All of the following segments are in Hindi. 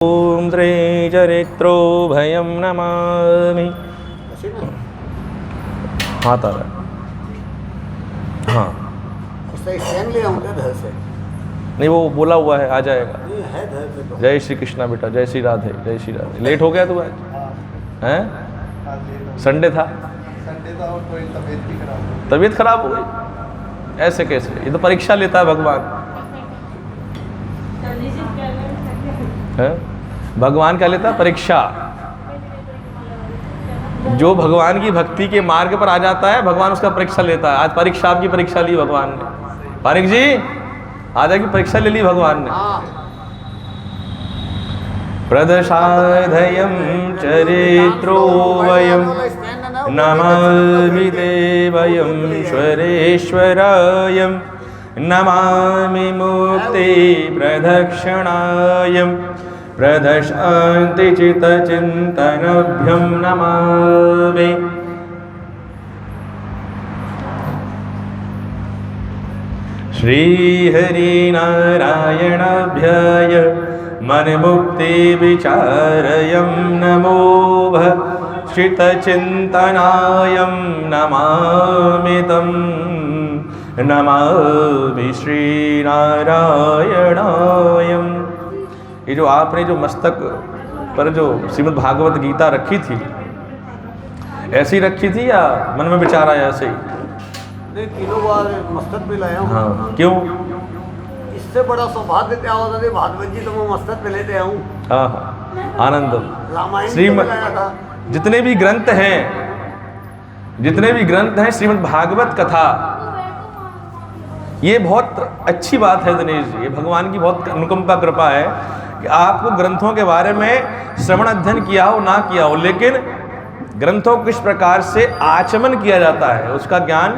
ओम श्री चरित्रो भयम नमामि। हाँ तारा, हाँ ले आऊँ क्या घर से? नहीं, वो बोला हुआ है, आ जाएगा। नहीं है घर पे तो। जय श्री कृष्णा बेटा, जय श्री राधे, जय श्री राधे। लेट हो गया तू आज? हैं? संडे था? संडे था और कोई तबीयत भी खराब। तबीयत खराब हो गई? ऐसे कैसे? ये तो परीक्षा लेता है भगवान। है? भगवान क्या लेता है? परीक्षा। जो भगवान की भक्ति के मार्ग पर आ जाता है, भगवान उसका परीक्षा लेता है। आज परीक्षा, आपकी परीक्षा ली भगवान ने। पारिक जी, आज की परीक्षा ले ली भगवान ने। प्रदशाधयं चरित्रो वयं नमामि देवयं श्वरेश्वरायं नमामि मुक्ति प्रदक्षिणायं प्रदशान्ति चित्तचिन्तनभ्यं नमामि। श्रीहरिनारायणाभ्याय मनमुक्ति विचारयं नमो चित्तचिन्तनायं नमामि तं नमामि श्रीनारायणायं। ये जो आपने जो मस्तक पर जो श्रीमद् भागवत गीता रखी थी, ऐसी रखी थी या मन में विचार आया ऐसे ही? नहीं, तीनों बार मस्तक पे लाया हूँ। हाँ, क्यों? इससे बड़ा सौभाग्य क्या होता था? भागवत जी तो मैं मस्तक पे लेते आऊँ। हाँ हाँ, आनंद। रामायण श्रीमद् लाया था। जितने भी ग्रंथ हैं श्रीमद् भागवत कथा, ये बहुत अच्छी बात है दिनेश जी। ये भगवान की बहुत अनुकंपा कृपा है कि आपको ग्रंथों के बारे में श्रवण अध्ययन किया हो ना किया हो, लेकिन ग्रंथों को किस प्रकार से आचमन किया जाता है उसका ज्ञान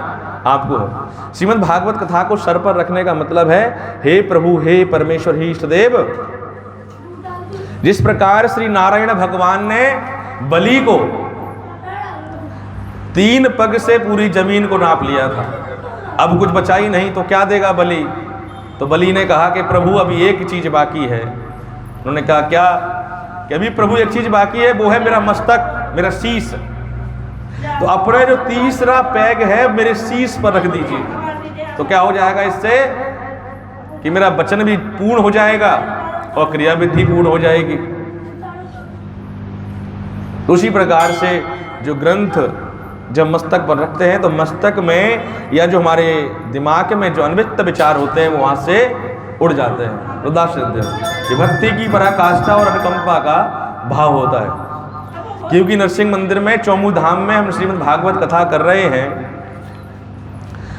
आपको हो। श्रीमद् भागवत कथा को सर पर रखने का मतलब है, हे प्रभु, हे परमेश्वर, हे इष्टदेव, जिस प्रकार श्री नारायण भगवान ने बलि को 3 पग से पूरी जमीन को नाप लिया था, अब कुछ बचा ही नहीं तो क्या देगा बलि? तो बलि ने कहा कि प्रभु अभी एक चीज बाकी है। उन्होंने कहा क्या? कि अभी प्रभु एक चीज बाकी है, वो है मेरा मस्तक, मेरा शीश। तो अपने जो तीसरा पैग है मेरे शीश पर रख दीजिए, तो क्या हो जाएगा इससे? कि मेरा वचन भी पूर्ण हो जाएगा और क्रिया विधि पूर्ण हो जाएगी। तो उसी प्रकार से जो ग्रंथ जब मस्तक पर रखते हैं तो मस्तक में या जो हमारे दिमाग में जो अनवित विचार होते हैं वो वहां से उड़ जाते हैं। रुद्रासिद्ध ये भक्ति की पराकाष्ठा और अनुकंपा का भाव होता है। क्योंकि नरसिंह मंदिर में चौमू धाम में हम श्रीमद् भागवत कथा कर रहे हैं,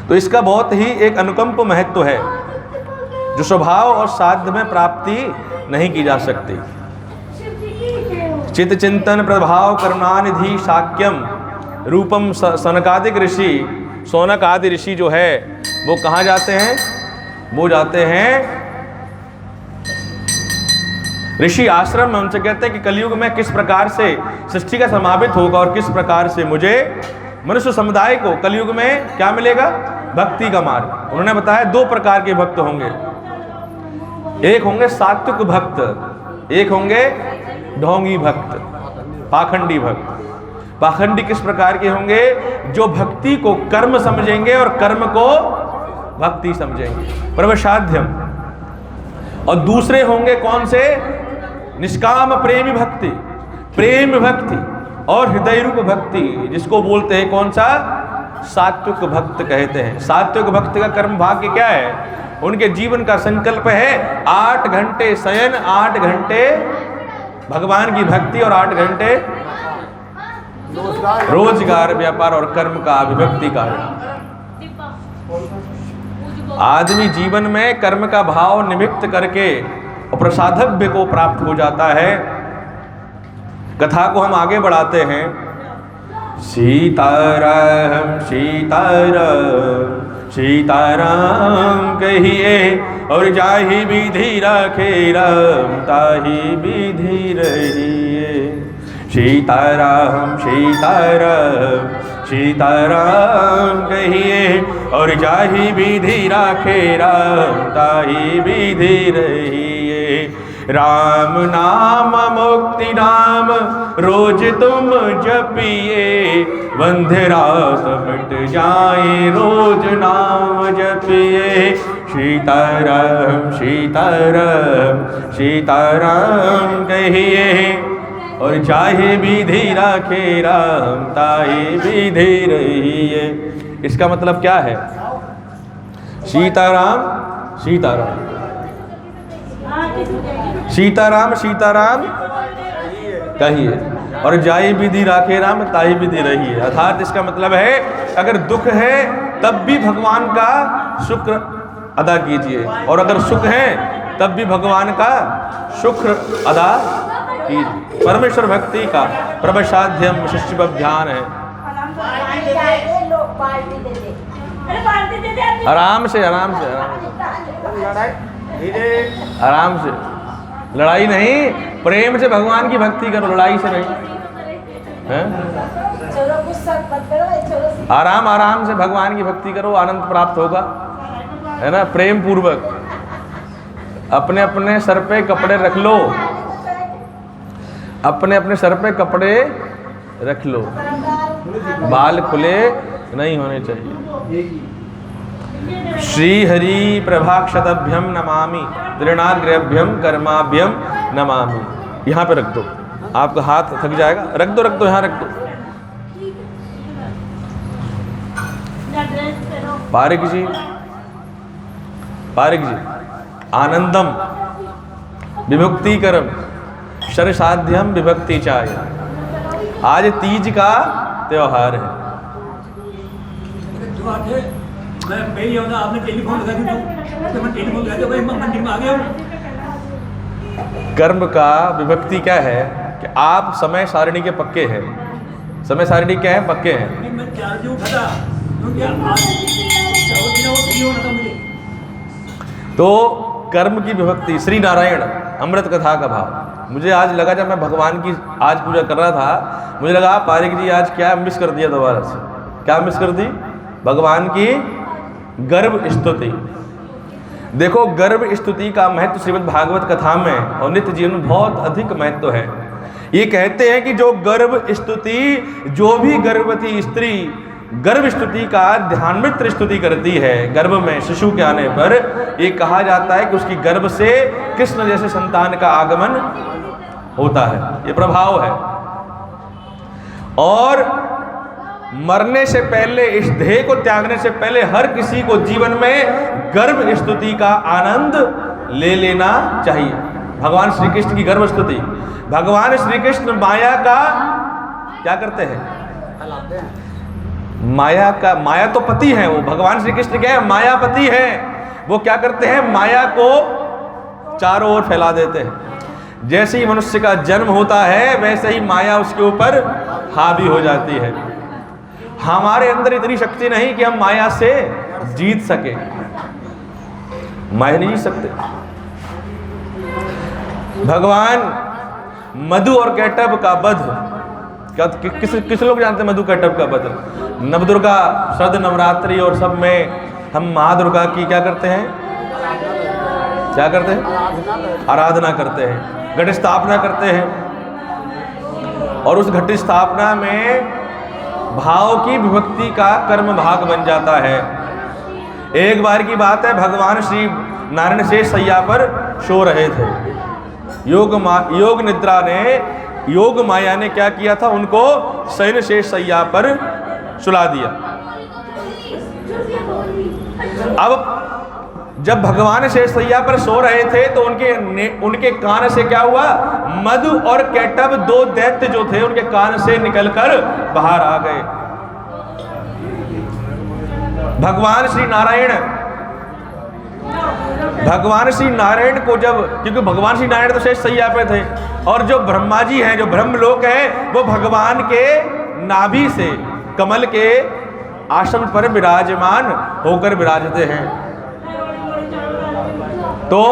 तो इसका बहुत ही एक अनुकंप महत्व है जो स्वभाव और साध्य में प्राप्ति नहीं की जा सकती। चित्त चिंतन प्रभाव करुणानिधि शाक्यम रूपम सनकादिक ऋषि, सौनक आदि ऋषि जो है वो कहाँ जाते हैं? वो जाते हैं ऋषि आश्रम में। उनसे कहते हैं कि कलयुग में किस प्रकार से सृष्टि का समापित होगा और किस प्रकार से मुझे मनुष्य समुदाय को कलयुग में क्या मिलेगा? भक्ति का मार्ग। उन्होंने बताया 2 प्रकार के भक्त होंगे। एक होंगे सात्विक भक्त, एक होंगे ढोंगी भक्त, पाखंडी भक्त। पाखंडी किस प्रकार के होंगे? जो भक्ति को कर्म समझेंगे और कर्म को भक्ति समझेंगे, प्रवसाध्यम। और दूसरे होंगे कौन से? निष्काम प्रेमी भक्ति, प्रेम भक्ति और हृदय रूप भक्ति, जिसको बोलते हैं कौन सा? सात्विक भक्त कहते हैं। सात्विक भक्त का कर्म भाग्य क्या है? उनके जीवन का संकल्प है 8 घंटे शयन, 8 घंटे भगवान की भक्ति और 8 घंटे रोजगार, व्यापार और कर्म का अभिव्यक्ति कार्य। आदमी जीवन में कर्म का भाव निमित्त करके और प्रसादभ्य को प्राप्त हो जाता है। कथा को हम आगे बढ़ाते हैं। सीताराम सीताराम सीताराम कहिए और जाहि विधि राखे राम ताहि विधि रहिए। सीताराम सीताराम सीताराम कहिए और जाहि विधि राखे राम ताहि विधि रहिए। राम नाम मुक्ति नाम रोज तुम जपिए, बंधे रात मिट जाए रोज नाम जपिए। सीताराम सीताराम सीताराम कहिए, और चाहे विधि राखे राम ताहे विधि रहिए। इसका मतलब क्या है? सीताराम सीताराम सीताराम सीताराम कहिए, और जाई विधि राखे राम ताई विधि रहिए। अर्थात इसका मतलब है अगर दुख है तब भी भगवान का शुक्र अदा कीजिए, और अगर सुख है तब भी भगवान का शुक्र अदा कीजिए। परमेश्वर भक्ति का प्रवसाध्यम शिष्य ध्यान है। आराम से आराम से आराम से, लड़ाई नहीं, प्रेम से भगवान की भक्ति करो, लड़ाई से नहीं है? आराम आराम से भगवान की भक्ति करो, आनंद प्राप्त होगा, है ना? प्रेम पूर्वक अपने अपने सर पे कपड़े रख लो, अपने अपने सर पे कपड़े रख लो, बाल खुले नहीं होने चाहिए। श्री हरि प्रभाक्षतभ्यम नमामि, दृढ़ाग्रभ्यम कर्माभ्यम नमामि। यहाँ पे रख दो, आपका हाथ थक जाएगा, रख दो यहाँ रख दो। पारिक जी आनंदम विभक्तिकरम शरसाध्यम विभक्ति चाय। आज तीज का त्योहार है। आपने टेलीफोन लगा दी तो मैं टेलीफोन लगा दिया, मैं मंदिर में आ गया। कर्म का विभक्ति क्या है कि आप समय सारणी के पक्के हैं। समय सारणी क्या है? पक्के हैं। मैं 4 बजे उठा था क्योंकि तो कर्म की विभक्ति श्री नारायण अमृत कथा का भाव। मुझे आज लगा, जब मैं भगवान की आज पूजा कर रहा था, मुझे लगा पारिक जी आज क्या मिस कर दिया दोबारा से। क्या मिस कर दी? भगवान की गर्भ स्तुति। देखो, गर्भ स्तुति का महत्व श्रीमद् भागवत कथा में और नित्य जीवन में बहुत अधिक महत्व है। ये कहते हैं कि जो गर्भ स्तुति, जो भी गर्भवती स्त्री गर्भ स्तुति का ध्यानमित्र स्तुति करती है, गर्भ में शिशु के आने पर ये कहा जाता है कि उसकी गर्भ से कृष्ण जैसे संतान का आगमन होता है। ये प्रभाव है। और मरने से पहले, इस देह को त्यागने से पहले हर किसी को जीवन में गर्भ स्तुति का आनंद ले लेना चाहिए। भगवान श्री कृष्ण की गर्भ स्तुति। भगवान श्री कृष्ण माया का क्या करते हैं? माया तो पति है वो। भगवान श्री कृष्ण क्या है? मायापति है। वो क्या करते हैं? माया को चारों ओर फैला देते हैं। जैसे ही मनुष्य का जन्म होता है वैसे ही माया उसके ऊपर हावी हो जाती है। हमारे अंदर इतनी शक्ति नहीं कि हम माया से जीत सके। माया नहीं जीत सकते। भगवान मधु और कैटभ का वध, किस लोग जानते हैं मधु कैटभ का वध? नवदुर्गा शरद नवरात्रि और सब में हम महादुर्गा की क्या करते हैं? क्या करते हैं? आराधना करते हैं, घट स्थापना करते हैं। और उस घट स्थापना में भाव की विभक्ति का कर्म भाग बन जाता है। एक बार की बात है, भगवान श्री नारायण शेष सैया पर सो रहे थे। योग निद्रा ने, योग माया ने क्या किया था? उनको शयन शेष सैया पर सुला दिया। अब जब भगवान शेष सैया पर सो रहे थे तो उनके कान से क्या हुआ? मधु और कैटभ, दो दैत्य जो थे, उनके कान से निकलकर बाहर आ गए। भगवान श्री नारायण को जब, क्योंकि भगवान श्री नारायण तो शेष सैया पे थे, और जो ब्रह्मा जी हैं, जो ब्रह्मलोक है, वो भगवान के नाभि से कमल के आसन पर विराजमान होकर विराजते हैं। तो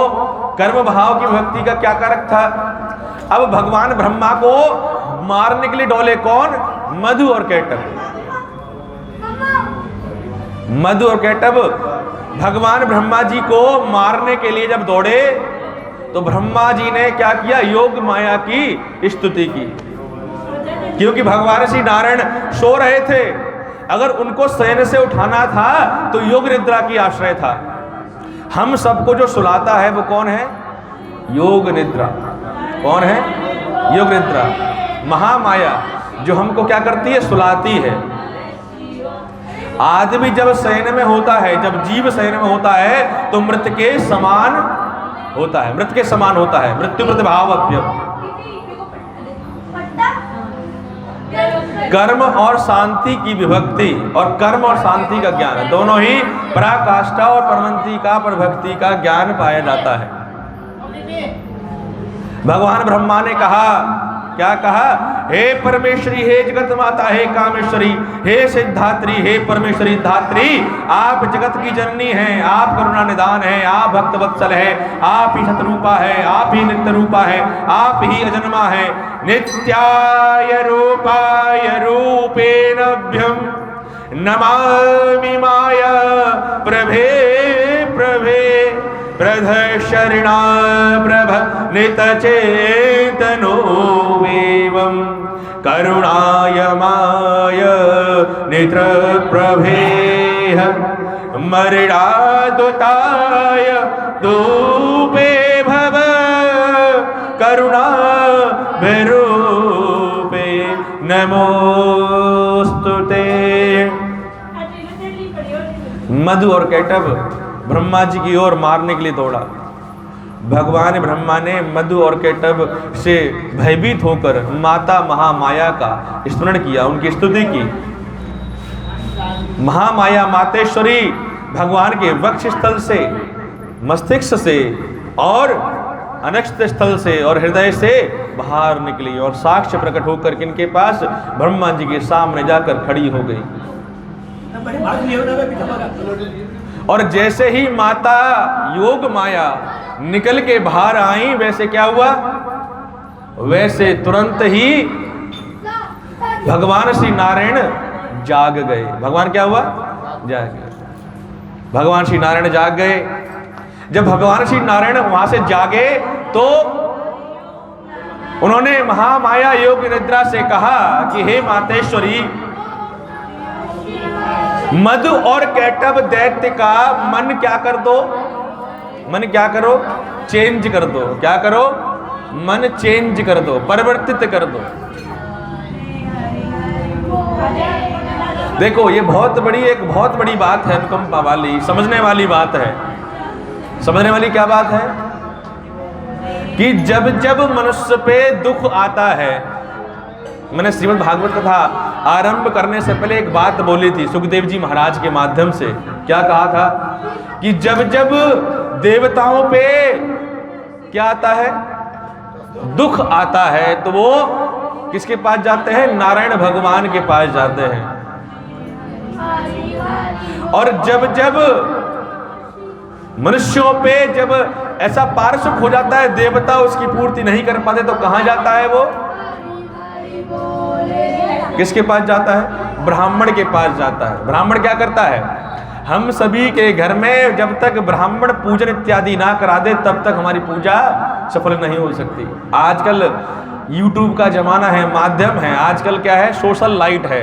कर्म भाव की भक्ति का क्या कारक था? अब भगवान ब्रह्मा को मारने के लिए डोले कौन? मधु और कैटभ। मधु और कैटभ भगवान ब्रह्मा जी को मारने के लिए जब दौड़े तो ब्रह्मा जी ने क्या किया, योग माया की स्तुति की, क्योंकि भगवान श्री नारायण सो रहे थे। अगर उनको शयन से उठाना था तो योग निद्रा की आश्रय था। हम सबको जो सुलाता है वो कौन है, योग निद्रा। कौन है, योग निद्रा, महामाया, जो हमको क्या करती है, सुलाती है। आदमी जब शयन में होता है, जब जीव शयन में होता है तो मृत के समान होता है, मृत के समान होता है, मृत्यु प्रतिभावप्य। कर्म और शांति की विभक्ति और कर्म और शांति का ज्ञान, दोनों ही पराकाष्ठा और परमंती का परभक्ति का ज्ञान पाया जाता है। भगवान ब्रह्मा ने कहा, क्या कहा, हे परमेश्वरी, हे जगत माता, हे कामेश्वरी, हे सिद्धात्री, हे परमेश्वरी धात्री, आप जगत की जननी हैं, आप करुणा निदान हैं, आप भक्त वत्सल हैं, आप ही सतरूपा है, आप ही नित्य रूपा है, आप ही अजन्मा है। नित्याय रूपाय रूपेणभ्यं नमामि माया प्रभे प्रभे प्रधशरणा प्रभ नितचेतनो एवं करुणाय माय नेत्र प्रभेह मरणादुताय दूपे भव करुणा भैरूपे नमोस्तुते। मधु और कैटभ ब्रह्मा जी की ओर मारने के लिए दौड़ा। भगवान ब्रह्मा ने मधु और कैटभ से भयभीत होकर माता महामाया का स्मरण किया, उनकी स्तुति की। महामाया मातेश्वरी भगवान के वक्ष स्थल से, मस्तिष्क से और अनक्त स्थल से और हृदय से बाहर निकली और साक्ष्य प्रकट होकर किनके पास, ब्रह्मा जी के सामने जाकर खड़ी हो गई। और जैसे ही माता योग माया निकल के बाहर आई, वैसे क्या हुआ, वैसे तुरंत ही भगवान श्री नारायण जाग गए। भगवान क्या हुआ, जाग गए। भगवान श्री नारायण जाग गए। जब भगवान श्री नारायण वहां से जागे तो उन्होंने महामाया योग निद्रा से कहा कि हे मातेश्वरी, मधु और कैटभ दैत्य का मन क्या कर दो, मन क्या करो, चेंज कर दो। क्या करो, मन चेंज कर दो, परिवर्तित कर दो। देखो ये बहुत बड़ी बात है, अनुकंपा वाली, समझने वाली बात है। समझने वाली क्या बात है कि जब जब मनुष्य पे दुख आता है, मैंने श्रीमद् भागवत कथा आरंभ करने से पहले एक बात बोली थी सुखदेव जी महाराज के माध्यम से। क्या कहा था कि जब जब देवताओं पे क्या आता है, दुख आता है, तो वो किसके पास जाते हैं, नारायण भगवान के पास जाते हैं। और जब जब मनुष्यों पे जब ऐसा पार्श्व हो जाता है, देवता उसकी पूर्ति नहीं कर पाते, तो कहां जाता है वो, किसके पास जाता है, ब्राह्मण के पास जाता है। ब्राह्मण क्या करता है, हम सभी के घर में जब तक ब्राह्मण पूजन इत्यादि ना करा दे तब तक हमारी पूजा सफल नहीं हो सकती। आजकल YouTube का जमाना है, माध्यम है, आजकल क्या है, सोशल लाइट है।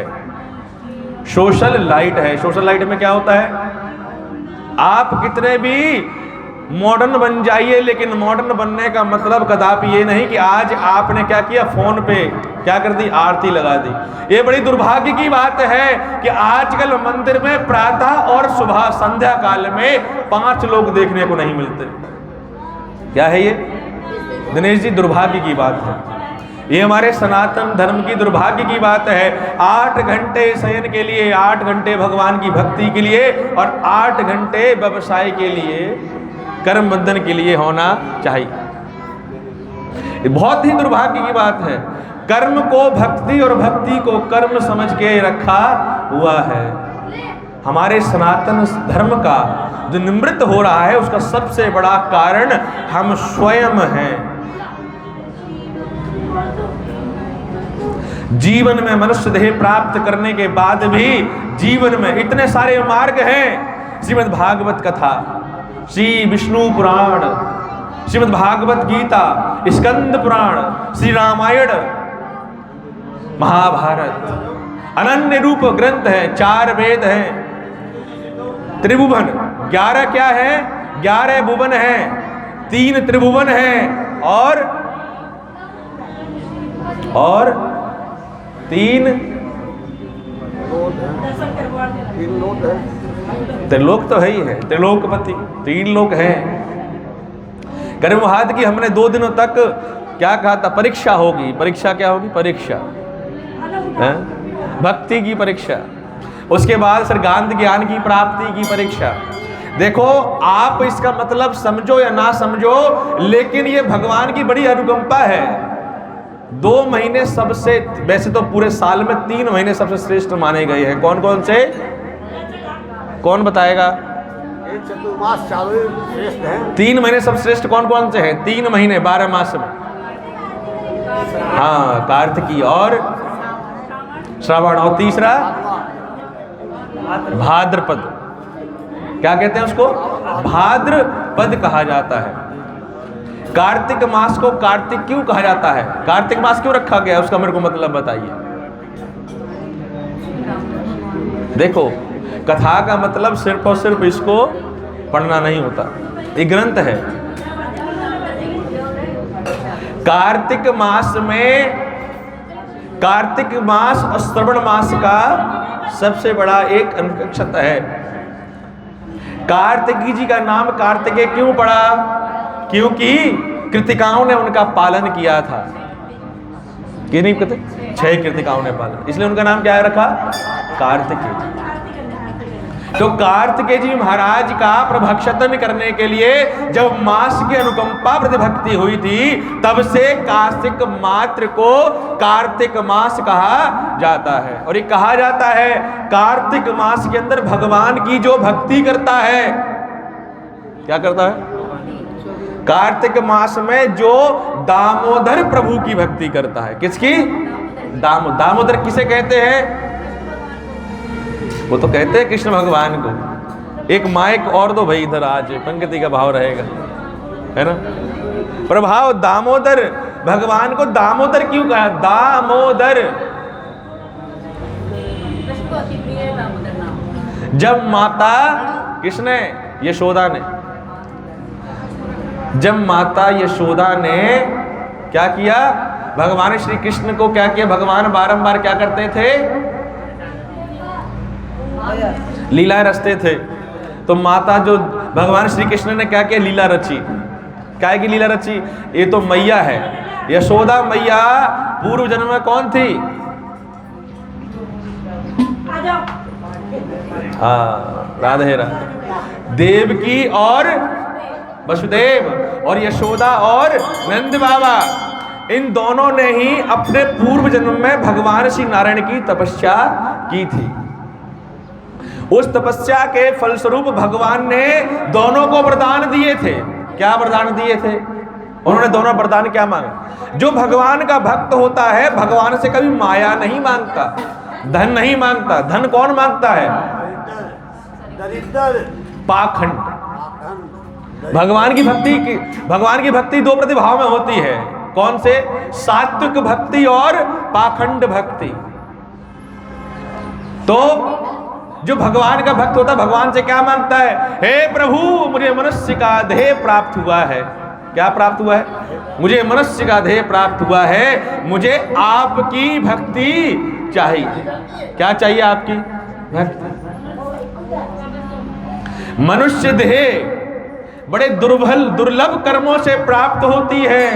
सोशल लाइट है। सोशल लाइट में क्या होता है, आप कितने भी मॉडर्न बन जाइए, लेकिन मॉडर्न बनने का मतलब कदापि ये नहीं कि आज आपने क्या किया, फोन पे क्या कर दी, आरती लगा दी। ये बड़ी दुर्भाग्य की बात है कि आजकल मंदिर में प्रातः और सुबह संध्या काल में 5 लोग देखने को नहीं मिलते। क्या है ये दिनेश जी, दुर्भाग्य की बात है। ये हमारे सनातन धर्म की दुर्भाग्य की बात है। 8 घंटे शयन के लिए, 8 घंटे भगवान की भक्ति के लिए और 8 घंटे व्यवसाय के लिए, कर्म बंधन के लिए होना चाहिए। बहुत ही दुर्भाग्य की बात है। कर्म को भक्ति और भक्ति को कर्म समझ के रखा हुआ है। हमारे सनातन धर्म का जो निवृत्त हो रहा है, उसका सबसे बड़ा कारण हम स्वयं हैं। जीवन में मनुष्य देह प्राप्त करने के बाद भी जीवन में इतने सारे मार्ग हैं। श्रीमद् भागवत कथा, श्री विष्णु पुराण, श्रीमद् भागवत गीता, स्कंद पुराण, श्री रामायण, महाभारत अनन्य रूप ग्रंथ है। 4 वेद हैं, त्रिभुवन 11 क्या है? 11 भुवन है, 3 त्रिभुवन है और 3 त्रिलोक तो है ही है, त्रिलोकपति, 3 लोक हैं। गर्भहात की हमने 2 दिनों तक क्या कहा था? परीक्षा होगी। परीक्षा क्या होगी? परीक्षा है? भक्ति की परीक्षा। उसके बाद सिद्धांत ज्ञान की प्राप्ति की परीक्षा। देखो, आप इसका मतलब समझो या ना समझो, लेकिन ये भगवान की बड़ी अनुकंपा है। 2 महीने सबसे, वैसे तो पूरे साल में 3 महीने सबसे श्रेष्ठ माने गए हैं। कौन कौन से? कौन बताएगा? चतुर्मास चालू श्रेष्ठ है। 3 महीने सब श्रेष्ठ कौन कौन से हैं? 3 महीने 12 मास में। हाँ, कार्तिकी और श्रावण, और तीसरा भाद्रपद। क्या कहते हैं उसको? भाद्रपद कहा जाता है। कार्तिक मास को कार्तिक क्यों कहा जाता है? कार्तिक मास क्यों रखा गया? उसका मेरे को मतलब बताइए। देखो, कथा का मतलब सिर्फ और सिर्फ इसको पढ़ना नहीं होता, ये ग्रंथ है। कार्तिक मास में, कार्तिक मास और श्रवण मास का सबसे बड़ा एक नक्षत्र है। कार्तिकी जी का नाम कार्तिकेय क्यों पड़ा? क्योंकि कृतिकाओं ने उनका पालन किया था। कि नहीं कहते? 6 कृतिकाओं ने पालन, इसलिए उनका नाम क्या रखा? कार्तिकेय। तो कार्तिकेय जी महाराज का प्रभक्षतन करने के लिए जब मास की अनुकंपा प्रतिभक्ति हुई थी, तब से कार्तिक मात्र को कार्तिक मास कहा जाता है। और ये कहा जाता है, कार्तिक मास के अंदर भगवान की जो भक्ति करता है, क्या करता है? कार्तिक मास में जो दामोदर प्रभु की भक्ति करता है। किसकी? दामोदर किसे कहते हैं? वो तो कहते हैं कृष्ण भगवान को। एक माइक और दो भाई इधर, आज पंक्ति का भाव रहेगा, है ना? प्रभाव दामोदर, भगवान को दामोदर क्यों कहा? दामोदर। जब माता किसने? यशोदा ने। जब माता यशोदा ने क्या किया? भगवान श्री कृष्ण को क्या किया? भगवान बारंबार क्या करते थे? लीला रचते थे। तो माता जो भगवान श्री कृष्ण ने क्या किया? लीला रची। क्या की लीला रची? ये तो मैया है, यशोदा मैया पूर्व जन्म में कौन थी? हाँ, राधे राधे। देवकी और वसुदेव, और यशोदा और नंद बाबा, इन दोनों ने ही अपने पूर्व जन्म में भगवान श्री नारायण की तपस्या की थी। उस तपस्या के फलस्वरूप भगवान ने दोनों को वरदान दिए थे। क्या वरदान दिए थे? उन्होंने दोनों वरदान क्या मांगा? जो भगवान का भक्त होता है, भगवान से कभी माया नहीं मांगता, धन नहीं मांगता। धन कौन मांगता है? दरिद्र, पाखंड। भगवान की भक्ति 2 प्रतिभाव में होती है। कौन से? सात्विक भक्ति और पाखंड भक्ति। तो जो भगवान का भक्त होता है, भगवान से क्या मांगता है? हे प्रभु, मुझे मनुष्य का देह प्राप्त हुआ है। क्या प्राप्त हुआ है? मुझे मनुष्य का देह प्राप्त हुआ है, मुझे आपकी भक्ति चाहिए। क्या चाहिए? आपकी भक्ति। मनुष्य देह बड़े दुर्लभ कर्मों से प्राप्त होती है।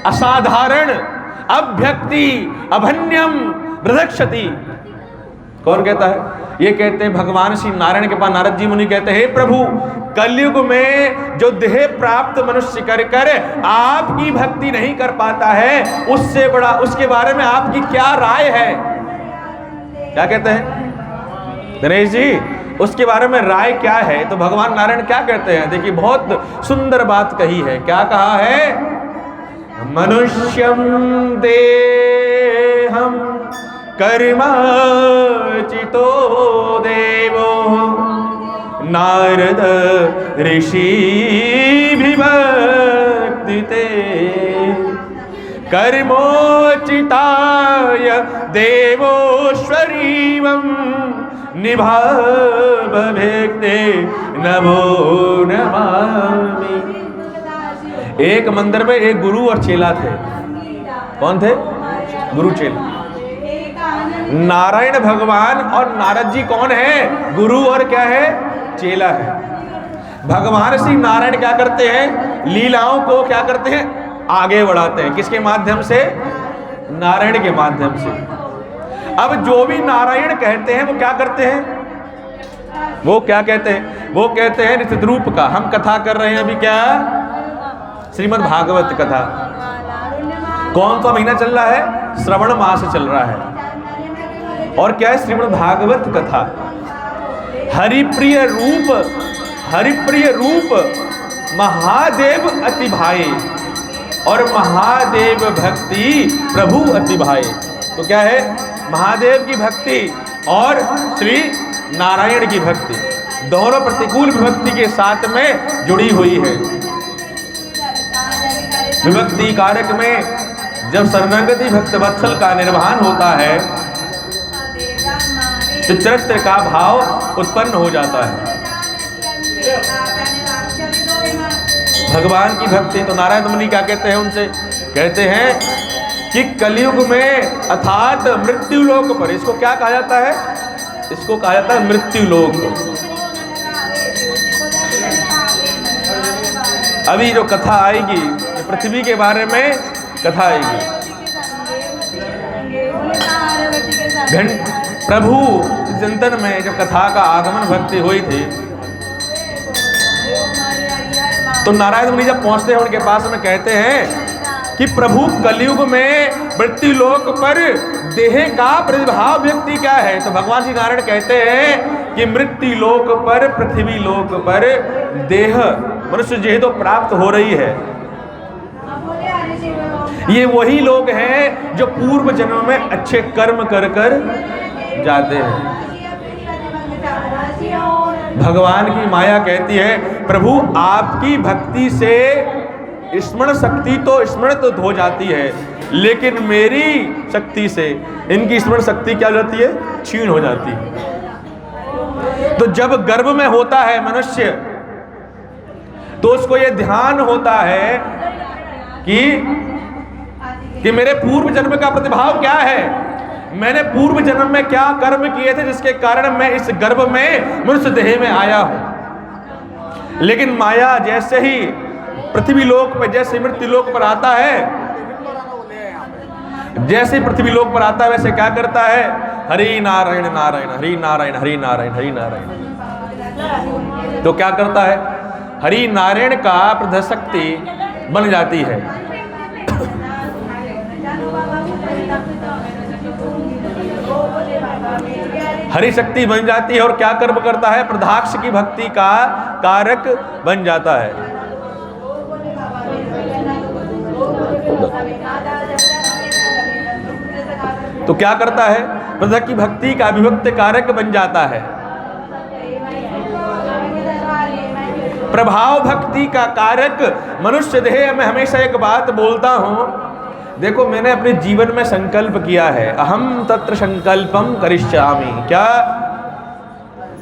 असाधारण, अभ्यक्ति, अभन्यम वृद्धक्षति। कौन कहता है? ये कहते हैं भगवान श्री नारायण के पास नारद जी मुनि कहते हैं, हे प्रभु, कलयुग में जो देह प्राप्त मनुष्य कर कर आपकी भक्ति नहीं कर पाता है, उससे बड़ा, उसके बारे में आपकी क्या राय है? क्या कहते हैं दिनेश जी? उसके बारे में राय क्या है? तो भगवान नारायण क्या कहते हैं? देखिए, बहुत सुंदर बात कही है। क्या कहा है? मनुष्यम देहम कर्माचितो देवो नारद ऋषि ते कर्मोचिताय देवोश्वरीवं निभावभेक्ते नमो नमामि। एक मंदिर में एक गुरु और चेला थे। कौन थे? गुरु चेला। नारायण भगवान और नारद जी कौन है? गुरु और क्या है? चेला है। भगवान श्री नारायण क्या करते हैं? लीलाओं को क्या करते हैं? आगे बढ़ाते हैं। किसके माध्यम से? नारायण के माध्यम से। अब जो भी नारायण कहते हैं वो क्या करते हैं? वो क्या कहते हैं? वो कहते हैं नित्य रूप का। हम कथा कर रहे हैं अभी, क्या? श्रीमद् भागवत कथा। कौन सा महीना चल रहा है? श्रवण मास चल रहा है। और क्या है? श्रीमद् भागवत कथा। हरिप्रिय रूप महादेव अति भाए और महादेव भक्ति प्रभु अति भाए। तो क्या है? महादेव की भक्ति और श्री नारायण की भक्ति दोनों प्रतिकूल विभक्ति के साथ में जुड़ी हुई है। विभक्ति कारक में जब शरणागति भक्त वत्सल का निर्वहन होता है तो चरित्र का भाव उत्पन्न हो जाता है। भगवान की भक्ति। तो नारायण मुनि क्या कहते हैं उनसे? कहते हैं कि कलयुग में अर्थात मृत्यु लोक पर, इसको क्या कहा जाता है? इसको कहा जाता है मृत्यु लोक। अभी जो कथा आएगी पृथ्वी के बारे में कथा आएगी। प्रभु चिंतन में जब कथा का आगमन भक्ति हुई थी तो नारायण मुनि जब पहुंचते हैं उनके पास में कहते हैं कि प्रभु कलयुग में मृत्यु लोक पर देह का प्रतिभाव व्यक्ति क्या है? तो भगवान श्री नारायण कहते हैं कि मृत्यु लोक पर, पृथ्वी लोक पर देह मनुष्य देह तो प्राप्त हो रही है। ये वही लोग हैं जो पूर्व जन्म में अच्छे कर्म कर कर जाते हैं। भगवान की माया कहती है प्रभु आपकी भक्ति से स्मरण शक्ति तो स्मृत हो जाती है, लेकिन मेरी शक्ति से इनकी स्मरण शक्ति क्या हो जाती है? क्षीण हो जाती है। तो जब गर्भ में होता है मनुष्य तो उसको यह ध्यान होता है कि मेरे पूर्व जन्म का प्रतिभाव क्या है, मैंने पूर्व जन्म में क्या कर्म किए थे जिसके कारण मैं इस गर्भ में मनुष्य देह में आया हूं। लेकिन माया जैसे ही पृथ्वी लोक पर, जैसे मृत्यु लोक पर आता है, जैसे पृथ्वी लोक पर आता है वैसे क्या करता है? हरि नारायण नारायण हरि नारायण हरि नारायण हरि नारायण। तो क्या करता है? हरि नारायण का प्रशक्ति बन जाती है। हरि शक्ति बन जाती है और क्या कर्म करता है? प्रदाक्ष की भक्ति का कारक बन जाता है। तो क्या करता है? प्रदाक्ष की भक्ति का विभक्त कारक बन जाता है। प्रभाव भक्ति का कारक मनुष्य देह में। हमेशा एक बात बोलता हूं, देखो मैंने अपने जीवन में संकल्प किया है, अहम तत्र संकल्पम करिष्यामि। क्या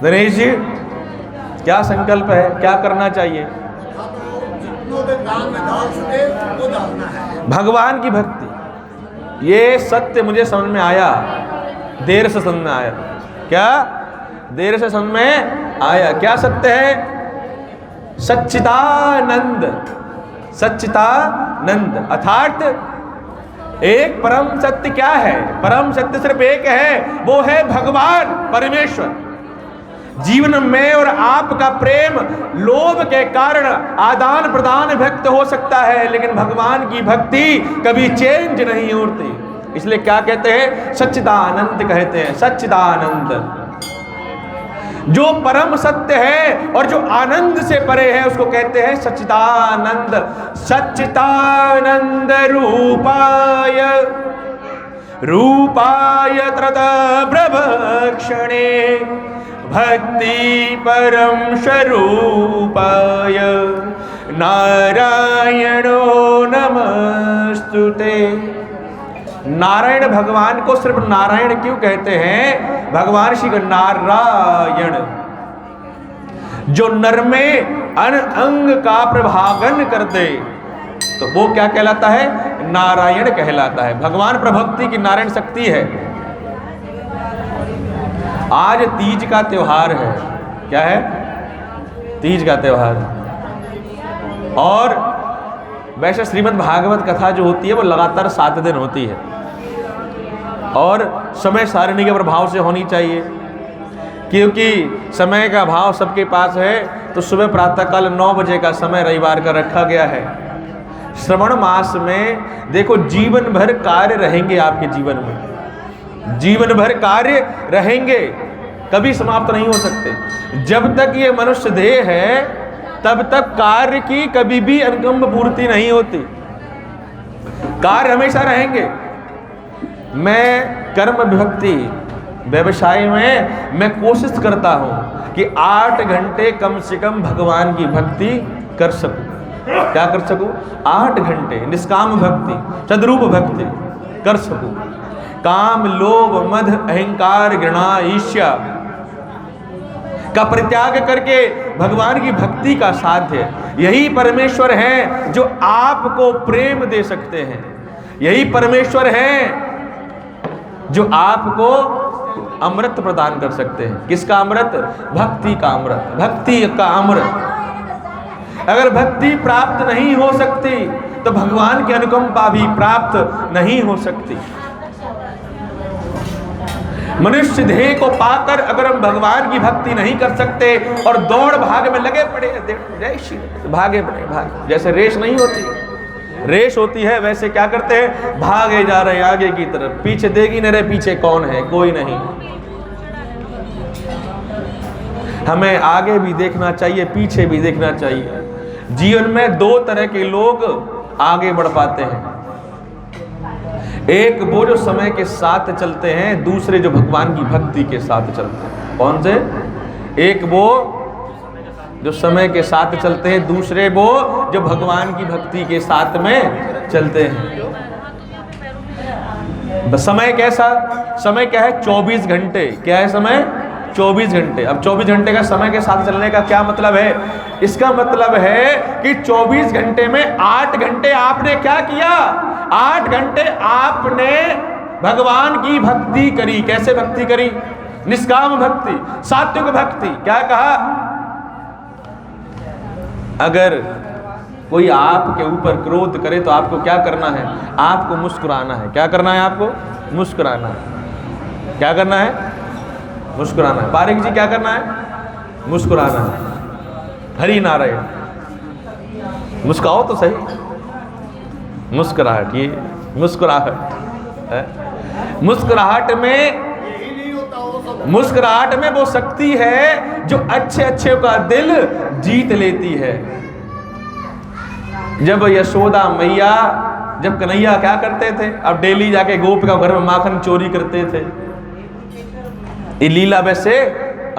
दिनेश जी, क्या संकल्प है? क्या करना चाहिए? भगवान की भक्ति। ये सत्य मुझे समझ में आया, देर से समझ में आया। क्या देर से समझ में आया? क्या सत्य है? सच्चिदानंद। सच्चिदानंद अर्थात एक परम सत्य क्या है? परम सत्य सिर्फ एक है, वो है भगवान परमेश्वर। जीवन में और आपका प्रेम लोभ के कारण आदान प्रदान व्यक्त हो सकता है, लेकिन भगवान की भक्ति कभी चेंज नहीं होती। इसलिए क्या कहते हैं? सच्चिदानंद कहते हैं। सच्चिदानंद जो परम सत्य है और जो आनंद से परे है उसको कहते हैं सच्चिदानंद। सच्चिदानंद रूपाय रूपाय त्रत प्रभक्षणे भक्ति परम स्वरूपाय नारायणो नमस्तुते। नारायण भगवान को सिर्फ नारायण क्यों कहते हैं? भगवान श्री नारायण जो नर में अंग का प्रभागन कर दे तो वो क्या कहलाता है? नारायण कहलाता है। भगवान प्रभक्ति की नारायण शक्ति है। आज तीज का त्योहार है। क्या है? तीज का त्योहार। और वैसे श्रीमद् भागवत कथा जो होती है वो लगातार 7 दिन होती है और समय सारणी के प्रभाव से होनी चाहिए, क्योंकि समय का भाव सबके पास है। तो सुबह प्रातःकाल 9 बजे का समय रविवार का रखा गया है। श्रवण मास में देखो जीवन भर कार्य रहेंगे आपके जीवन में, जीवन भर कार्य रहेंगे, कभी समाप्त नहीं हो सकते। जब तक ये मनुष्य देह है तब तक कार्य की कभी भी अनुकंप पूर्ति नहीं होती, कार्य हमेशा रहेंगे। मैं कर्म विभक्ति व्यवसाय में मैं कोशिश करता हूं कि 8 घंटे कम से कम भगवान की भक्ति कर सकूं। क्या कर सकूं? 8 घंटे निष्काम भक्ति, सद्रूप भक्ति कर सकूं। काम, लोभ, मद, अहंकार, घृणा, ईर्ष्या का परित्याग करके भगवान की भक्ति का साध्य, यही परमेश्वर है जो आपको प्रेम दे सकते हैं। यही परमेश्वर है जो आपको अमृत प्रदान कर सकते हैं। किसका अमृत? भक्ति का अमृत, भक्ति का अमृत। अगर भक्ति प्राप्त नहीं हो सकती तो भगवान की अनुकंपा भी प्राप्त नहीं हो सकती। मनुष्य देह को पाकर अगर हम भगवान की भक्ति नहीं कर सकते और दौड़ भाग में लगे पड़े, भागे पड़े, भागे जैसे रेस नहीं होती, रेस होती है वैसे क्या करते हैं? भागे जा रहे आगे की तरफ, पीछे देगी न रहे पीछे कौन है, कोई नहीं। हमें आगे भी देखना चाहिए, पीछे भी देखना चाहिए। जीवन में 2 तरह के लोग आगे बढ़ पाते हैं, एक वो जो समय के साथ चलते हैं, दूसरे जो भगवान की भक्ति के साथ चलते हैं। कौन से? एक वो जो समय के साथ चलते हैं, दूसरे वो जो भगवान की भक्ति के साथ में चलते हैं। समय कैसा? समय क्या है? 24 घंटे। क्या है समय? 24 घंटे। अब 24 घंटे का समय के साथ चलने का क्या मतलब है? इसका मतलब है कि 24 घंटे में 8 घंटे आपने क्या किया? 8 घंटे आपने भगवान की भक्ति करी। कैसे भक्ति करी? निष्काम भक्ति, सात्विक भक्ति। क्या कहा? अगर कोई आपके ऊपर क्रोध करे तो आपको क्या करना है? आपको मुस्कुराना है। क्या करना है? आपको मुस्कुराना है। क्या करना है? मुस्कुराना है। पारिक जी क्या करना है? मुस्कुराना है। हरि नारायण। मुस्कुराओ तो सही। मुस्कुराहट, ये मुस्कुराहट है। मुस्कुराहट में वो शक्ति है जो अच्छे अच्छे का दिल जीत लेती है। जब यशोदा मैया, जब कन्हैया क्या करते थे? अब डेली जाके गोपिका घर में माखन चोरी करते थे। ये लीला वैसे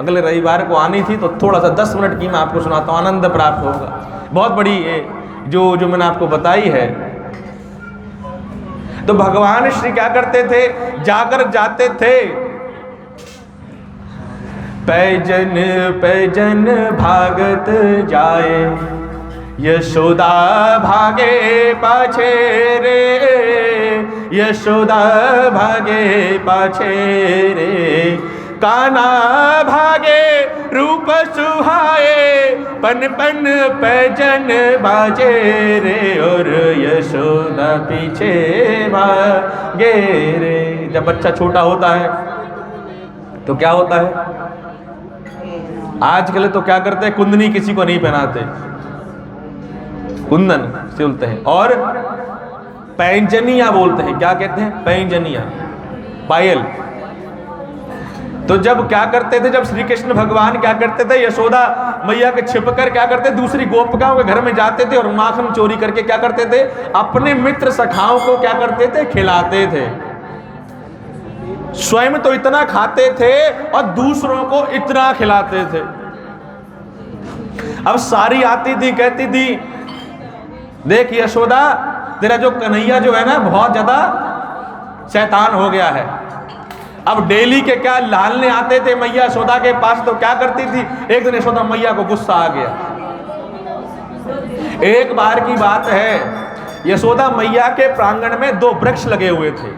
अगले रविवार को आनी थी तो थोड़ा सा 10 मिनट की मैं आपको सुनाता हूँ, आनंद प्राप्त होगा। बहुत बड़ी ये जो मैंने आपको बताई है। तो भगवान श्री क्या करते थे? जाकर जाते थे, पैजन पैजन भागत जाए, यशोदा भागे पाछे रे, यशोदा भागे पाछे रे, काना भागे रूप सुहाए, पन पन पैजन बाजे रे, और यशोदा पीछे भागे रे। जब बच्चा छोटा होता है तो क्या होता है? आजकल तो क्या करते हैं? कुंदनी किसी को नहीं पहनाते, कुंदन सिलते हैं और पैंजनिया बोलते हैं। क्या कहते हैं? पैंजनिया, पायल। तो जब क्या करते थे? जब श्री कृष्ण भगवान क्या करते थे? यशोदा मैया के छिपकर क्या करते? दूसरी गोपिकाओं के घर में जाते थे और माखन चोरी करके क्या करते थे? अपने मित्र सखाओं को क्या करते थे? खिलाते थे। स्वयं तो इतना खाते थे और दूसरों को इतना खिलाते थे। अब सारी आती थी, कहती थी देख यशोदा, तेरा जो कन्हैया जो है ना बहुत ज्यादा शैतान हो गया है। अब डेली के क्या लालने आते थे मैया यशोदा के पास, तो क्या करती थी, एक दिन यशोदा मैया को गुस्सा आ गया। एक बार की बात है, यशोदा मैया के प्रांगण में 2 वृक्ष लगे हुए थे।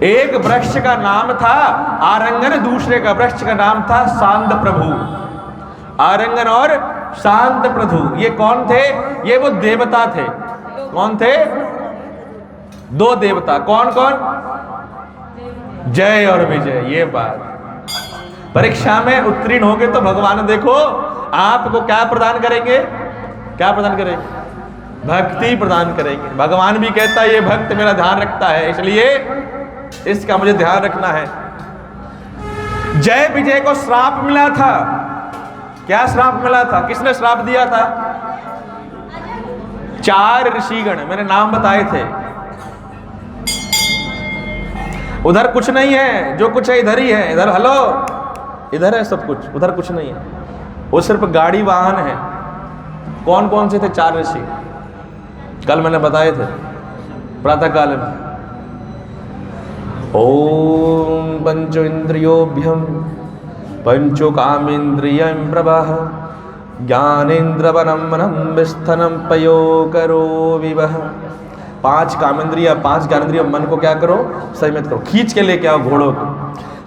एक वृक्ष का नाम था आरंगन, दूसरे का वृक्ष का नाम था शांत प्रभु। आरंगन और शांत प्रभु ये कौन थे? ये वो देवता थे। कौन थे? 2 देवता। कौन कौन? जय और विजय। ये बात परीक्षा में उत्तीर्ण हो गए तो भगवान देखो आपको क्या प्रदान करेंगे? क्या प्रदान करेंगे? भक्ति प्रदान करेंगे। भगवान भी कहता है ये भक्त मेरा ध्यान रखता है, इसलिए इसका मुझे ध्यान रखना है। जय विजय को श्राप मिला था। क्या श्राप मिला था? किसने श्राप दिया था? 4 ऋषिगण, मैंने नाम बताए थे। उधर कुछ नहीं है, जो कुछ है इधर ही है। इधर हेलो, इधर है सब कुछ, उधर कुछ नहीं है। वो सिर्फ गाड़ी वाहन है। कौन कौन से थे 4 ऋषि? कल मैंने बताए थे प्रातः काल में। ओम पंचो इंद्रियोभ्यम पंचो कामेन्द्रियं प्रवाह ज्ञानेन्द्रवनम मनम विस्थनम पयो करो विवह। 5 कामेंद्रिय 5 ज्ञानेंद्रिय मन को क्या करो? संयमित करो। खींच के लेके आओ घोड़ों को,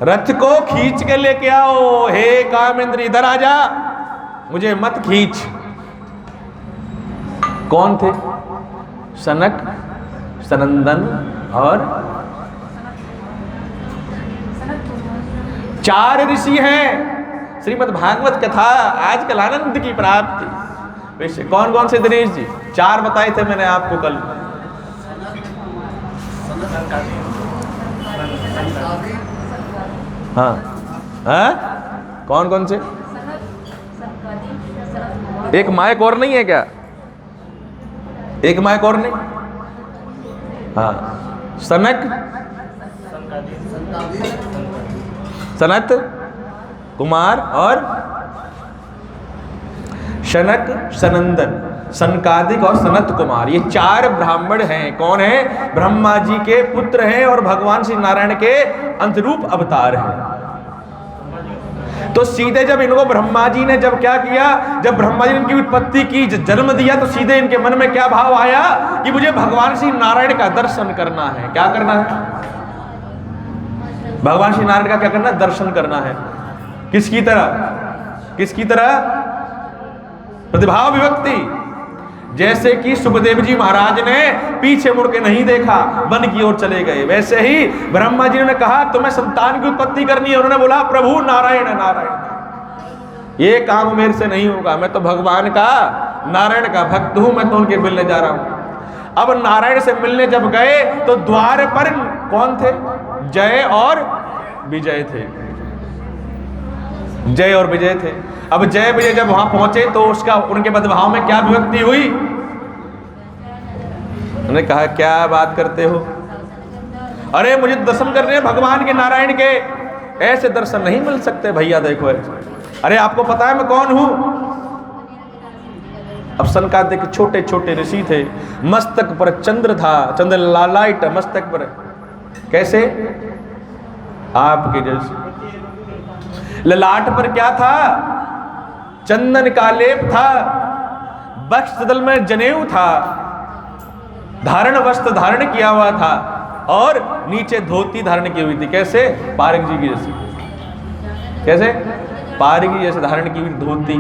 रथ को खींच के लेके आओ। हे कामेंद्रिय इधर आ जा, मुझे मत खींच। कौन थे? सनक, सनंदन और 4 ऋषि हैं। श्रीमद् भागवत कथा आजकल आनंद की प्राप्ति। वैसे कौन कौन से दिनेश जी? 4 बताए थे मैंने आपको कल। हाँ हाँ, कौन कौन से? एक माइक और नहीं है क्या? एक माइक और नहीं? हाँ, सनक, सनत कुमार और शनक, सनंदन, सनकादिक और सनत कुमार। ये 4 ब्राह्मण हैं। कौन है? ब्रह्मा जी के पुत्र हैं और भगवान श्री नारायण के अंतरूप अवतार हैं। तो सीधे जब इनको ब्रह्मा जी ने जब क्या किया, जब ब्रह्मा जी ने इनकी उत्पत्ति की, जन्म दिया, तो सीधे इनके मन में क्या भाव आया कि मुझे भगवान श्री नारायण का दर्शन करना है। क्या करना है? भगवान श्री नारायण का क्या करना? दर्शन करना है। किसकी तरह? किसकी तरह? प्रतिभाव विभक्ति। जैसे कि सुखदेव जी महाराज ने पीछे मुड़ के नहीं देखा, वन की ओर चले गए, वैसे ही ब्रह्मा जी ने कहा तुम्हें संतान की उत्पत्ति करनी है। उन्होंने बोला प्रभु नारायण नारायण, ये काम मेरे से नहीं होगा, मैं तो भगवान का नारायण का भक्त हूं, मैं तो उनके मिलने जा रहा हूं। अब नारायण से मिलने जब गए तो द्वार पर कौन थे? जय और विजय थे। जय और विजय थे। अब जय विजय जब वहां पहुंचे तो उसका उनके बदभाव में क्या विभक्ति हुई? उन्होंने कहा क्या बात करते हो, अरे मुझे दर्शन करने हैं भगवान के नारायण के, ऐसे दर्शन नहीं मिल सकते भैया, देखो अरे आपको पता है मैं कौन हूं? अब सनकादिक छोटे छोटे ऋषि थे, मस्तक पर चंद्र था, चंद्र लालाइट मस्तक पर, कैसे? आपके जैसे। ललाट पर क्या था? चंदन का लेप था, वक्षस्थल में जनेऊ था, धारण वस्त्र धारण किया हुआ था और नीचे धोती धारण की हुई थी। कैसे? पारक जी की जैसे। कैसे? पारक जी जैसे धारण की हुई धोती।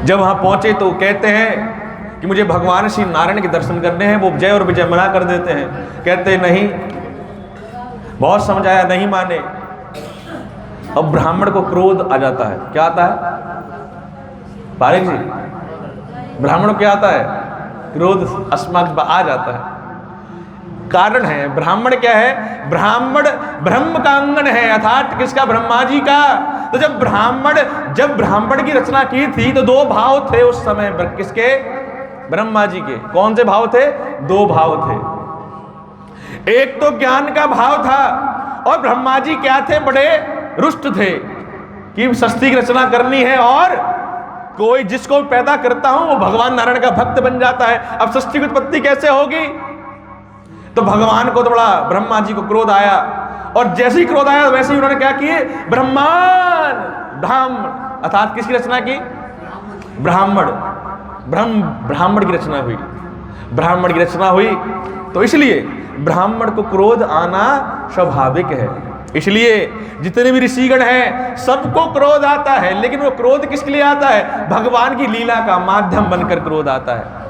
जब वहां पहुंचे तो कहते हैं कि मुझे भगवान श्री नारायण के दर्शन करने हैं। वो जय और विजय मना कर देते हैं, कहते नहीं, बहुत समझाया नहीं माने। अब ब्राह्मण को क्रोध आ जाता है। क्या आता है पारिक जी? ब्राह्मण को क्या आता है? क्रोध अस्माक आ जाता है। कारण है, ब्राह्मण क्या है? ब्राह्मण ब्रह्म का अंगन है, अर्थात किसका? ब्रह्मा जी का। तो जब ब्राह्मण की रचना की थी तो 2 भाव थे उस समय। किसके? ब्रह्मा जी के। कौन से भाव थे? 2 भाव थे। एक तो ज्ञान का भाव था और ब्रह्मा जी क्या थे? बड़े रुष्ट थे कि सृष्टि की रचना करनी है और कोई जिसको पैदा करता हूं वो भगवान नारायण का भक्त बन जाता है। अब सृष्टि की उत्पत्ति कैसे होगी? तो भगवान को तो बड़ा ब्रह्मा जी को क्रोध आया, और जैसे ही क्रोध आया वैसे ही उन्होंने क्या किए? ब्रह्मांड ब्राह्मण, अर्थात किसकी रचना की? ब्राह्मण, ब्राह्मण की रचना हुई। ब्राह्मण की रचना हुई तो इसलिए ब्राह्मण को क्रोध आना स्वाभाविक है। इसलिए जितने भी ऋषिगण हैं सबको क्रोध आता है, लेकिन वो क्रोध किसके लिए आता है? भगवान की लीला का माध्यम बनकर क्रोध आता है।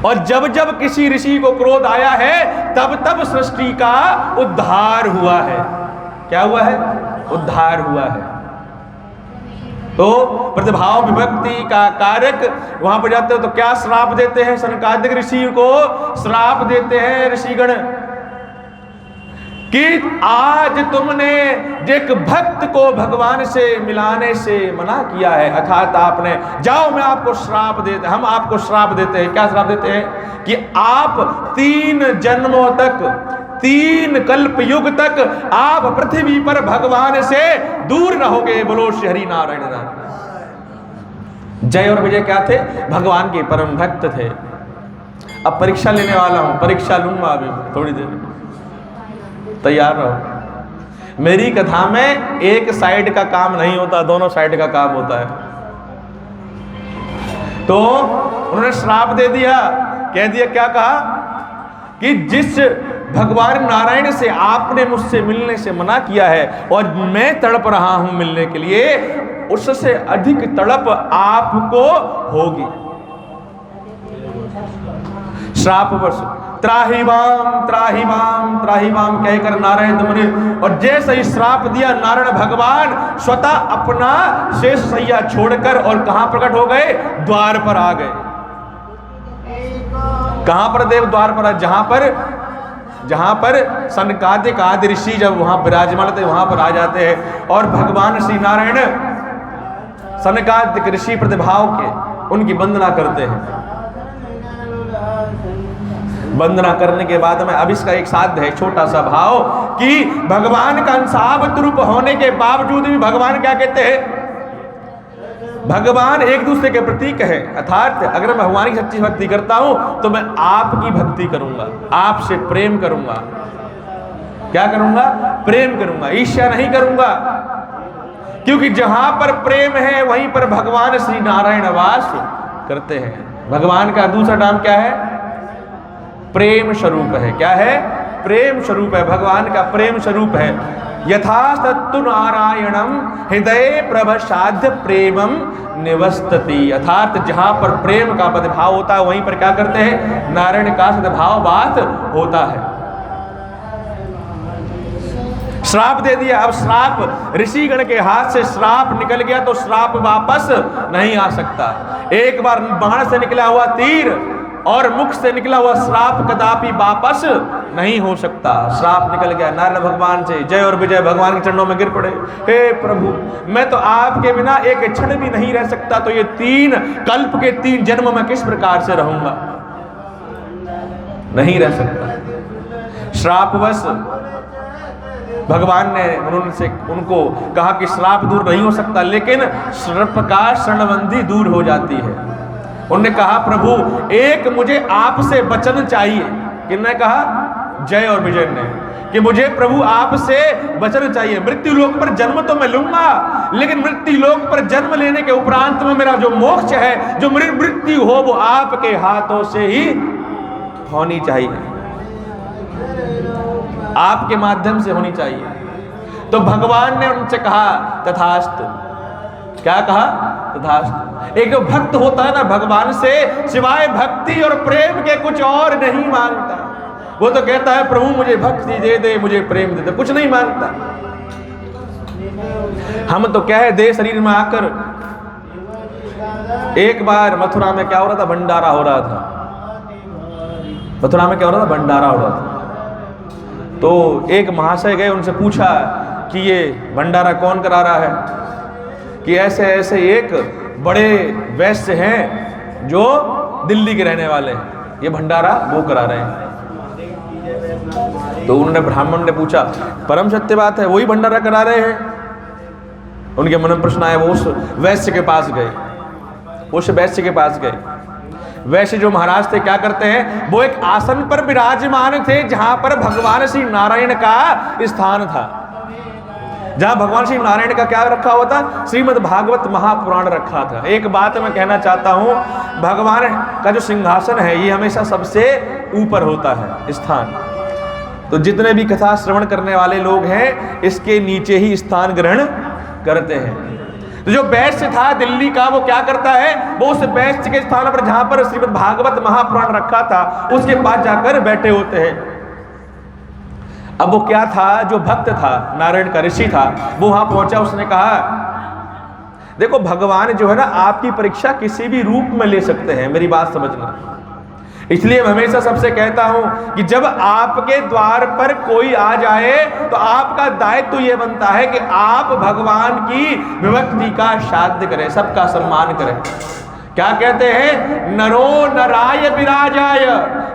और जब जब किसी ऋषि को क्रोध आया है तब तब सृष्टि का उद्धार हुआ है। क्या हुआ है? उद्धार हुआ है। तो प्रतिभाव विभक्ति का कारक वहां पर जाते हो तो क्या श्राप देते हैं? सनकादिक ऋषि को श्राप देते हैं ऋषिगण कि आज तुमने एक भक्त को भगवान से मिलाने से मना किया है, अर्थात आपने, जाओ मैं आपको श्राप देते, हम आपको श्राप देते हैं। क्या श्राप देते हैं? कि आप 3 जन्मों तक, 3 कल्प युग तक आप पृथ्वी पर भगवान से दूर रहोगे। बोलो श्री हरि नारायण नारायण। जय और विजय क्या थे? भगवान के परम भक्त थे। अब परीक्षा लेने वाला हूं, परीक्षा लूंगा अभी थोड़ी देर में, तैयार रहो। मेरी कथा में एक साइड का काम नहीं होता, दोनों साइड का काम होता है। तो उन्होंने श्राप दे दिया, कह दिया, क्या कहा कि जिस भगवान नारायण से आपने मुझसे मिलने से मना किया है और मैं तड़प रहा हूं मिलने के लिए, उससे अधिक तड़प आपको होगी। श्रापवश त्राहिमाम त्राहिमाम त्राहिमाम कहकर नारायण मुनि, और जैसे ही श्राप दिया नारायण भगवान स्वतः अपना शेष सैया छोड़कर और कहां प्रकट हो गए? द्वार पर आ गए। कहां पर देव? द्वार पर। जहां पर सनकादिक आदि ऋषि जब वहां विराजमान थे वहां पर आ जाते हैं, और भगवान श्री नारायण सनकादिक ऋषि प्रतिभाव के उनकी वंदना करते हैं। वंदना करने के बाद में अब इसका एक साध्य है, छोटा सा भाव, कि भगवान का अंशावत रूप होने के बावजूद भी भगवान क्या कहते हैं? भगवान एक दूसरे के प्रतीक है। अर्थात अगर मैं भगवान की सच्ची भक्ति करता हूं तो मैं आपकी भक्ति करूंगा, आपसे प्रेम करूंगा। क्या करूंगा? प्रेम करूंगा, ईर्ष्या नहीं करूंगा। क्योंकि जहां पर प्रेम है वहीं पर भगवान श्री नारायण वास करते हैं। भगवान का दूसरा नाम क्या है? प्रेम स्वरूप है। क्या है? प्रेम स्वरूप है। भगवान का प्रेम स्वरूप है। यथा सत्तु नारायणम हृदय प्रभसाध्य प्रेमम निवस्तति। अर्थात जहां पर प्रेम का प्रतिभाव होता है वहीं पर क्या करते हैं? नारायण का सद्भाव बात होता है। श्राप दे दिया। अब श्राप ऋषिगण के हाथ से श्राप निकल गया तो श्राप वापस नहीं आ सकता। एक बार बाण से निकला हुआ तीर और मुख से निकला हुआ श्राप कदापि वापस नहीं हो सकता। श्राप निकल गया। नारायण भगवान से जय और विजय भगवान के चरणों में गिर पड़े। हे प्रभु, मैं तो आपके बिना एक क्षण भी नहीं रह सकता, तो ये 3 कल्प के 3 जन्म में किस प्रकार से रहूंगा? नहीं रह सकता। श्रापवश भगवान ने उनको कहा कि श्राप दूर नहीं हो सकता, लेकिन सर्प का शरणबंदी दूर हो जाती है। उन्होंने कहा प्रभु एक मुझे आपसे वचन चाहिए। किसने कहा? जय और विजय ने, कि मुझे प्रभु आपसे वचन चाहिए। मृत्यु लोक पर जन्म तो मैं लूंगा, लेकिन मृत्यु लोक पर जन्म लेने के उपरांत में मेरा जो मोक्ष है, जो मृत्यु हो, वो आपके हाथों से ही होनी चाहिए, आपके माध्यम से होनी चाहिए। तो भगवान ने उनसे कहा तथास्तु। क्या कहा? तथास्तु। एक जो भक्त होता है ना, भगवान से सिवाय भक्ति और प्रेम के कुछ और नहीं मांगता। वो तो कहता है प्रभु मुझे भक्ति दे दे, मुझे प्रेम दे दे, कुछ नहीं मांगता। हम तो क्या है, देह शरीर में आकर, एक बार मथुरा में क्या हो रहा था? भंडारा हो रहा था। मथुरा में क्या हो रहा था? भंडारा हो रहा था। तो एक महाशय गए, उनसे पूछा कि ये भंडारा कौन करा रहा है? कि ऐसे ऐसे एक बड़े वैश्य हैं जो दिल्ली के रहने वाले हैं, ये भंडारा वो करा रहे हैं। तो उन्होंने, ब्राह्मण ने पूछा, परम सत्य बात है, वही भंडारा करा रहे हैं? उनके मन में प्रश्न आया। वो उस वैश्य के पास गए उस वैश्य के पास गए। वैश्य जो महाराज थे क्या करते हैं, वो एक आसन पर विराजमान थे जहां पर भगवान श्री नारायण का स्थान था। जहां भगवान श्री नारायण का क्या रखा हुआ था, श्रीमद् भागवत महापुराण रखा था। एक बात मैं कहना चाहता हूं, भगवान का जो सिंहासन है ये हमेशा सबसे ऊपर होता है स्थान। तो जितने भी कथा श्रवण करने वाले लोग हैं इसके नीचे ही स्थान ग्रहण करते हैं। तो जो वैश्य था दिल्ली का, वो क्या करता है, वो उस वैश्य के स्थान पर जहां पर श्रीमद् भागवत महापुराण रखा था उसके पास जाकर बैठे होते हैं। अब वो क्या था, जो भक्त था, नारायण का ऋषि था, वो वहां पहुंचा। उसने कहा देखो भगवान जो है ना आपकी परीक्षा किसी भी रूप में ले सकते हैं, मेरी बात समझना। इसलिए मैं हमेशा सबसे कहता हूं कि जब आपके द्वार पर कोई आ जाए तो आपका दायित्व तो ये बनता है कि आप भगवान की विभक्ति का श्राद्ध करें, सबका सम्मान करें। क्या कहते हैं, नरो नराय विराजाय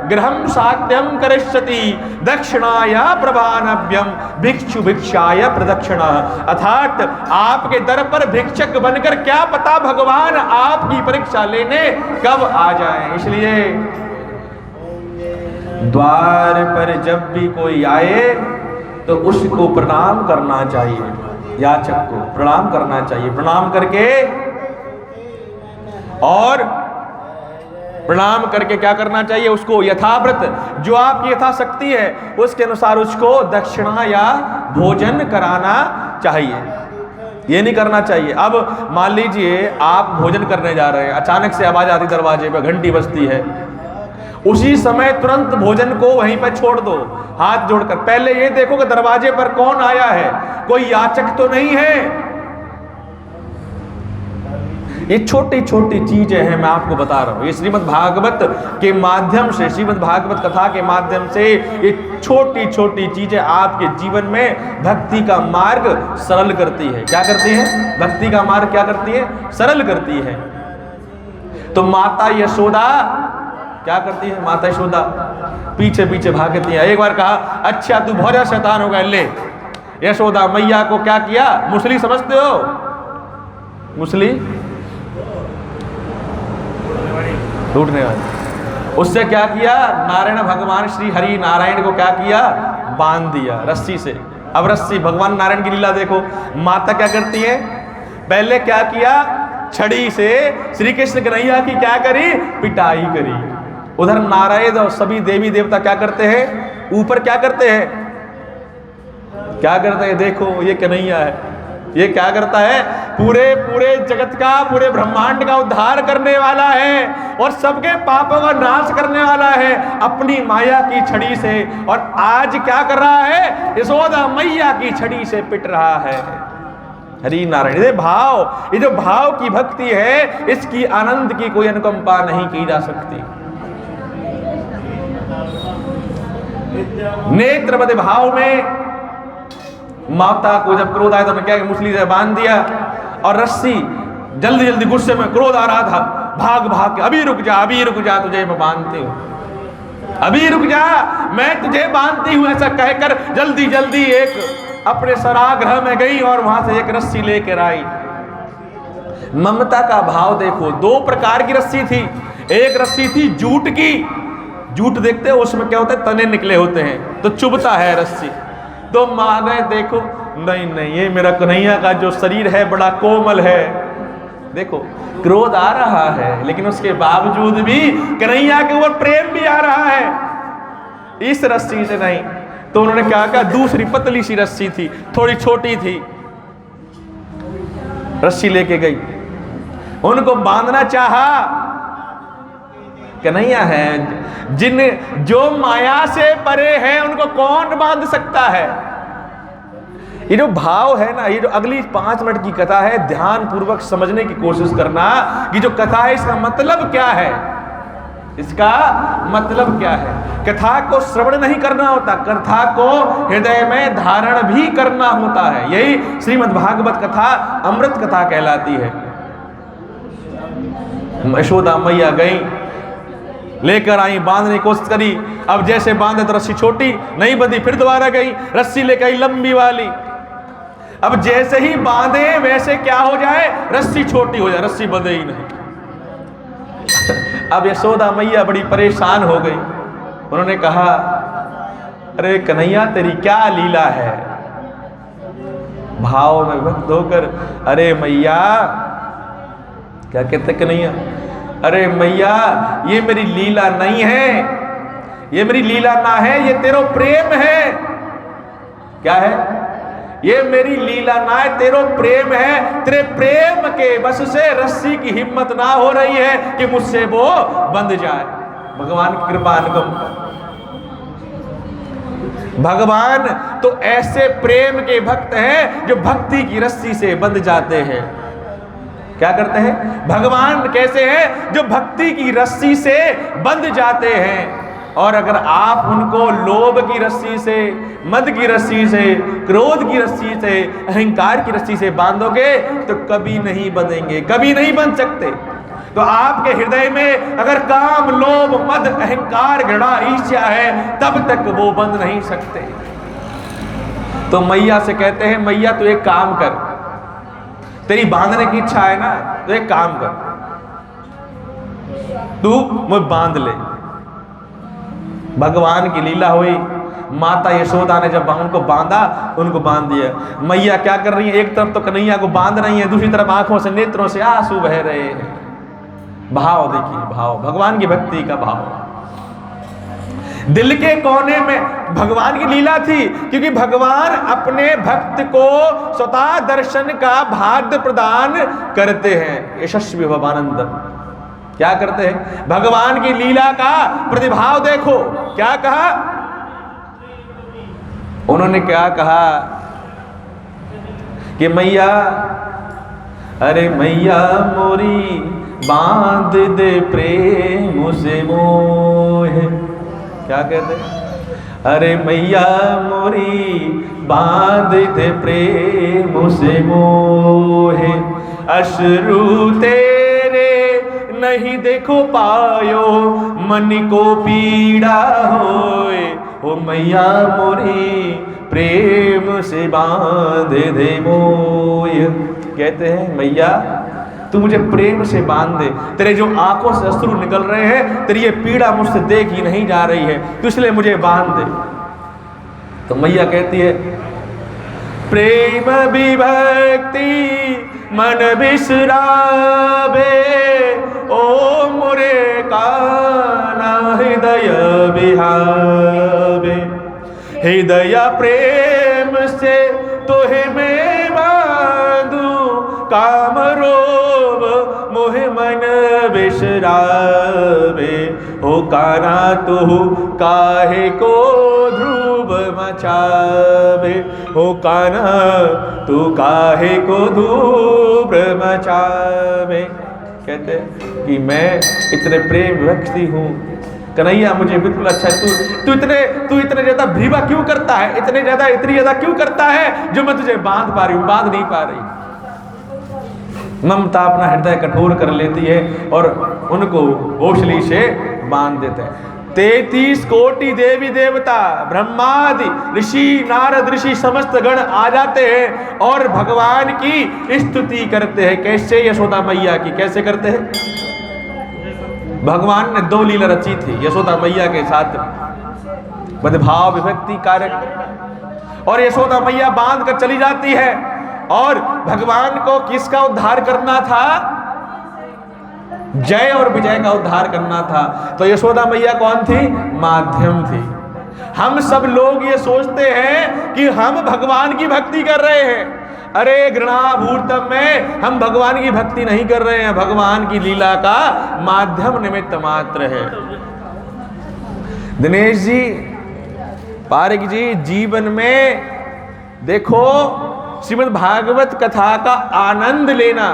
गृहं साध्यम करिष्यति दक्षिणाय प्रभानव्यम भिक्षु भिक्षाय प्रदक्षिणा। अर्थात आपके दर पर भिक्षक बनकर क्या पता भगवान आपकी परीक्षा लेने कब आ जाए। इसलिए द्वार पर जब भी कोई आए तो उसको प्रणाम करना चाहिए, याचक को प्रणाम करना चाहिए। प्रणाम करके और प्रणाम करके क्या करना चाहिए, उसको यथाव्रत जो आपकी यथाशक्ति है उसके अनुसार उसको दक्षिणा या भोजन कराना चाहिए। ये नहीं करना चाहिए। अब मान लीजिए आप भोजन करने जा रहे हैं, अचानक से आवाज आती दरवाजे पर, घंटी बजती है, उसी समय तुरंत भोजन को वहीं पर छोड़ दो हाथ जोड़कर। पहले ये देखो कि दरवाजे पर कौन आया है, कोई याचक तो नहीं है। ये छोटी छोटी चीजें हैं, मैं आपको बता रहा हूं। ये श्रीमद् भागवत के माध्यम से, श्रीमद् भागवत कथा के माध्यम से ये छोटी छोटी चीजें आपके जीवन में भक्ति का मार्ग सरल करती है। क्या करती है, भक्ति का मार्ग क्या करती है, सरल करती है। तो माता यशोदा क्या करती है, माता यशोदा पीछे पीछे भागती है। एक बार कहा अच्छा तू बहुत ज्यादा शैतान हो गया, ले। यशोदा मैया को क्या किया, मुसली समझते हो, मुसली टूटने वाली, उससे क्या किया, नारायण भगवान श्री हरि नारायण को क्या किया, बांध दिया रस्सी से। अब रस्सी, भगवान नारायण की लीला देखो। माता क्या करती है, पहले क्या किया, छड़ी से श्री कृष्ण कन्हैया की क्या करी, पिटाई करी। उधर नारायण और सभी देवी देवता क्या करते हैं, ऊपर क्या करते हैं, क्या करते हैं, देखो ये कन्हैया है, ये क्या करता है, पूरे पूरे जगत का, पूरे ब्रह्मांड का उद्धार करने वाला है और सबके पापों का नाश करने वाला है अपनी माया की छड़ी से। और आज क्या कर रहा है, यशोदा मैया की छड़ी से पिट रहा है। हरि नारायण। ये भाव, ये जो भाव की भक्ति है, इसकी आनंद की कोई अनुकंपा नहीं की जा सकती। नेत्रवद भाव में माता को जब क्रोध आया तो क्या, मुसली से बांध दिया और रस्सी, जल्दी जल्दी गुस्से में, क्रोध आ रहा था, भाग भाग के, अभी रुक जा, अभी रुक जा, तुझे मैं बांधती हूं, अभी रुक जा, मैं तुझे बांधती हूं, ऐसा कहकर जल्दी जल्दी एक अपने सरागृह में गई और वहां से एक रस्सी लेकर आई। ममता का भाव देखो। दो प्रकार की रस्सी थी, एक रस्सी थी जूट की, जूट देखते हो उसमें क्या होता है, तने निकले होते हैं तो चुभता है रस्सी। तो मां ने देखो, नहीं नहीं ये मेरा कन्हैया का जो शरीर है बड़ा कोमल है, देखो क्रोध आ रहा है लेकिन उसके बावजूद भी कन्हैया के ऊपर प्रेम भी आ रहा है, इस रस्सी से नहीं। तो उन्होंने क्या कहा, दूसरी पतली सी रस्सी थी, थोड़ी छोटी थी, रस्सी लेके गई, उनको बांधना चाहा। कन्हैया है जिन जो माया से परे है उनको कौन बांध सकता है। ये जो भाव है ना, ये जो अगली 5 मिनट की कथा है, ध्यान पूर्वक समझने की कोशिश करना कि जो कथा है इसका मतलब क्या है, इसका मतलब क्या है। कथा को श्रवण नहीं करना होता, कथा को हृदय में धारण भी करना होता है। यही श्रीमद् भागवत कथा अमृत कथा कहलाती है। यशोदा मैया गई, लेकर आई, बांधने की कोशिश करी, अब जैसे बांधे तो रस्सी छोटी नहीं बंधी, फिर दोबारा गई, रस्सी लेकर आई लंबी वाली। अब जैसे ही बांधे वैसे क्या हो जाए, रस्सी छोटी हो जाए, रस्सी बंधे ही नहीं। अब यशोदा मैया बड़ी परेशान हो गई। उन्होंने कहा, अरे कन्हैया तेरी क्या लीला है। भाव में भक्त होकर, अरे मैया, क्या कहते कन्हैया, अरे मैया ये मेरी लीला नहीं है, ये मेरी लीला ना है, ये तेरो प्रेम है। क्या है? ये मेरी लीला ना है, तेरो प्रेम है। तेरे प्रेम के बस से रस्सी की हिम्मत ना हो रही है कि मुझसे वो बंध जाए। भगवान की कृपा अनुगम। भगवान तो ऐसे प्रेम के भक्त हैं जो भक्ति की रस्सी से बंध जाते हैं। क्या करते हैं? भगवान कैसे हैं? जो भक्ति की रस्सी से बंध जाते हैं। और अगर आप उनको लोभ की रस्सी से, मद की रस्सी से, क्रोध की रस्सी से, अहंकार की रस्सी से बांधोगे तो कभी नहीं बंधेंगे, कभी नहीं बंध सकते। तो आपके हृदय में अगर काम, लोभ, मद, अहंकार, घृणा, ईर्ष्या है, तब तक वो बंध नहीं सकते। तो मैया से कहते हैं, मैया तू एक काम कर, तेरी बांधने की इच्छा है ना, तो एक काम कर, तू मुझे बांध ले। भगवान की लीला हुई। माता यशोदा ने जब उनको बांधा, उनको बांध दिया। मैया क्या कर रही है? एक तरफ तो कन्हैया को बांध रही है, दूसरी तरफ आंखों से, नेत्रों से आंसू बह रहे हैं। भाव देखिए, भाव, भगवान की भक्ति का भाव। दिल के कोने में भगवान की लीला थी, क्योंकि भगवान अपने भक्त को स्वतः दर्शन का भाग्य प्रदान करते हैं। यशस्वी भवानंद क्या करते हैं? भगवान की लीला का प्रतिभाव देखो। क्या कहा उन्होंने? क्या कहा कि मैया, अरे मैया मोरी बांध दे प्रेम से मोह। क्या कहते? अरे मैया मोरी बांध दे प्रेम से मोह। अश्रु तेरे नहीं देखो पायो, मन को पीड़ा होए। ओ मैया मोरी प्रेम से बांध दे मोह। कहते हैं, मैया तू मुझे प्रेम से बांध दे। तेरे जो आंखों से अश्रु निकल रहे हैं, तेरी ये पीड़ा मुझसे देखी नहीं जा रही है, तो इसलिए मुझे बांध दे। तो मैया कहती है, प्रेम विभक्ति मन बिसरावे, ओ मोरे काना हृदय बिहावे। हृदय प्रेम से तोहे में बांधू, काम रोब मोहे मन बिसरावे। ओ काना तू काहे को ध्रुव मचावे। ओ काना तू काहे को ध्रुव मचावे। कहते कि मैं इतने प्रेम व्यक्ति हूँ, कन्हैया मुझे बिल्कुल अच्छा है, तू इतने ज्यादा भीवा क्यों करता है, इतनी ज्यादा क्यों करता है जो मैं तुझे बांध पा रही हूँ, बांध नहीं पा रही। ममता अपना हृदय कठोर कर लेती है और उनको ओछली से बांध देते हैं। 33 कोटि देवी देवता, ब्रह्मादि ऋषि, नारद ऋषि, समस्त गण आ जाते हैं और भगवान की स्तुति करते हैं। कैसे? यशोदा मैया की। कैसे करते हैं? भगवान ने 2 लीला रची थी यशोदा मैया के साथ, भाव विभक्ति कारक। और यशोदा मैया बांध कर चली जाती है और भगवान को किसका उद्धार करना था? जय और विजय का उद्धार करना था। तो यशोदा मैया कौन थी? माध्यम थी। हम सब लोग ये सोचते हैं कि हम भगवान की भक्ति कर रहे हैं। अरे घृणाभूतम में हम भगवान की भक्ति नहीं कर रहे हैं, भगवान की लीला का माध्यम निमित्त मात्र है। दिनेश जी, पारिक जी, जीवन में देखो श्रीमद् भागवत कथा का आनंद लेना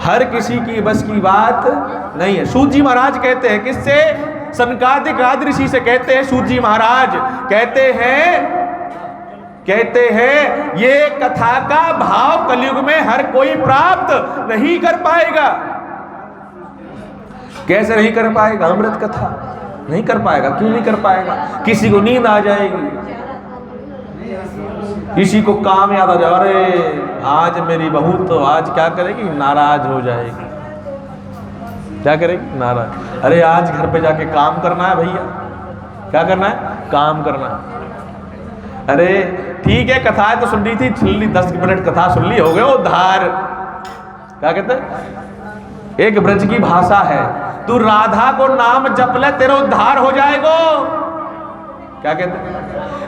हर किसी की बस की बात नहीं है। सूत जी महाराज कहते हैं, किससे? सनकादिक आदि ऋषि से कहते हैं। सूत जी महाराज कहते हैं ये कथा का भाव कलयुग में हर कोई प्राप्त नहीं कर पाएगा। कैसे नहीं कर पाएगा? अमृत कथा नहीं कर पाएगा। क्यों नहीं कर पाएगा? किसी को नींद आ जाएगी, किसी को काम याद आ जाए, अरे आज मेरी बहू तो आज क्या करेगी, नाराज हो जाएगी। क्या करेगी? नाराज। अरे आज घर पे जाके काम करना है भैया। क्या करना है? काम करना है। अरे ठीक है, कथाएं तो सुन रही थी, सुन ली 10 मिनट कथा सुन ली, हो गए उद्धार। क्या कहते हैं? एक ब्रज की भाषा है, तू राधा को नाम जप ले तेरा उद्धार हो जाएगा। क्या कहते हैं?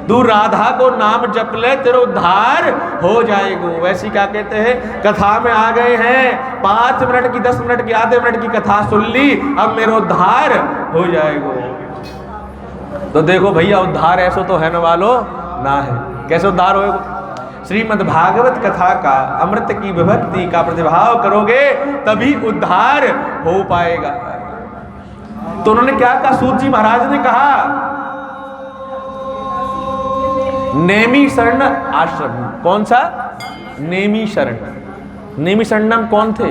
तू राधा को नाम जप ले तेरा उद्धार हो जाएगा। वैसी क्या कहते हैं, कथा में आ गए हैं, 5 मिनट की, 10 मिनट की, आधे मिनट की कथा सुन ली, अब मेरा उद्धार हो जाएगा। तो देखो भैया, उद्धार ऐसा तो है न वालो ना है। कैसे उद्धार होएगा? श्रीमद् भागवत कथा का, अमृत की विभक्ति का प्रतिभाव करोगे तभी उद्धार हो पाएगा। तो उन्होंने क्या कहा? सूत जी महाराज ने कहा, नेमी शरण आश्रम। कौन सा? नेमी शरण। नेमी शरणम कौन थे?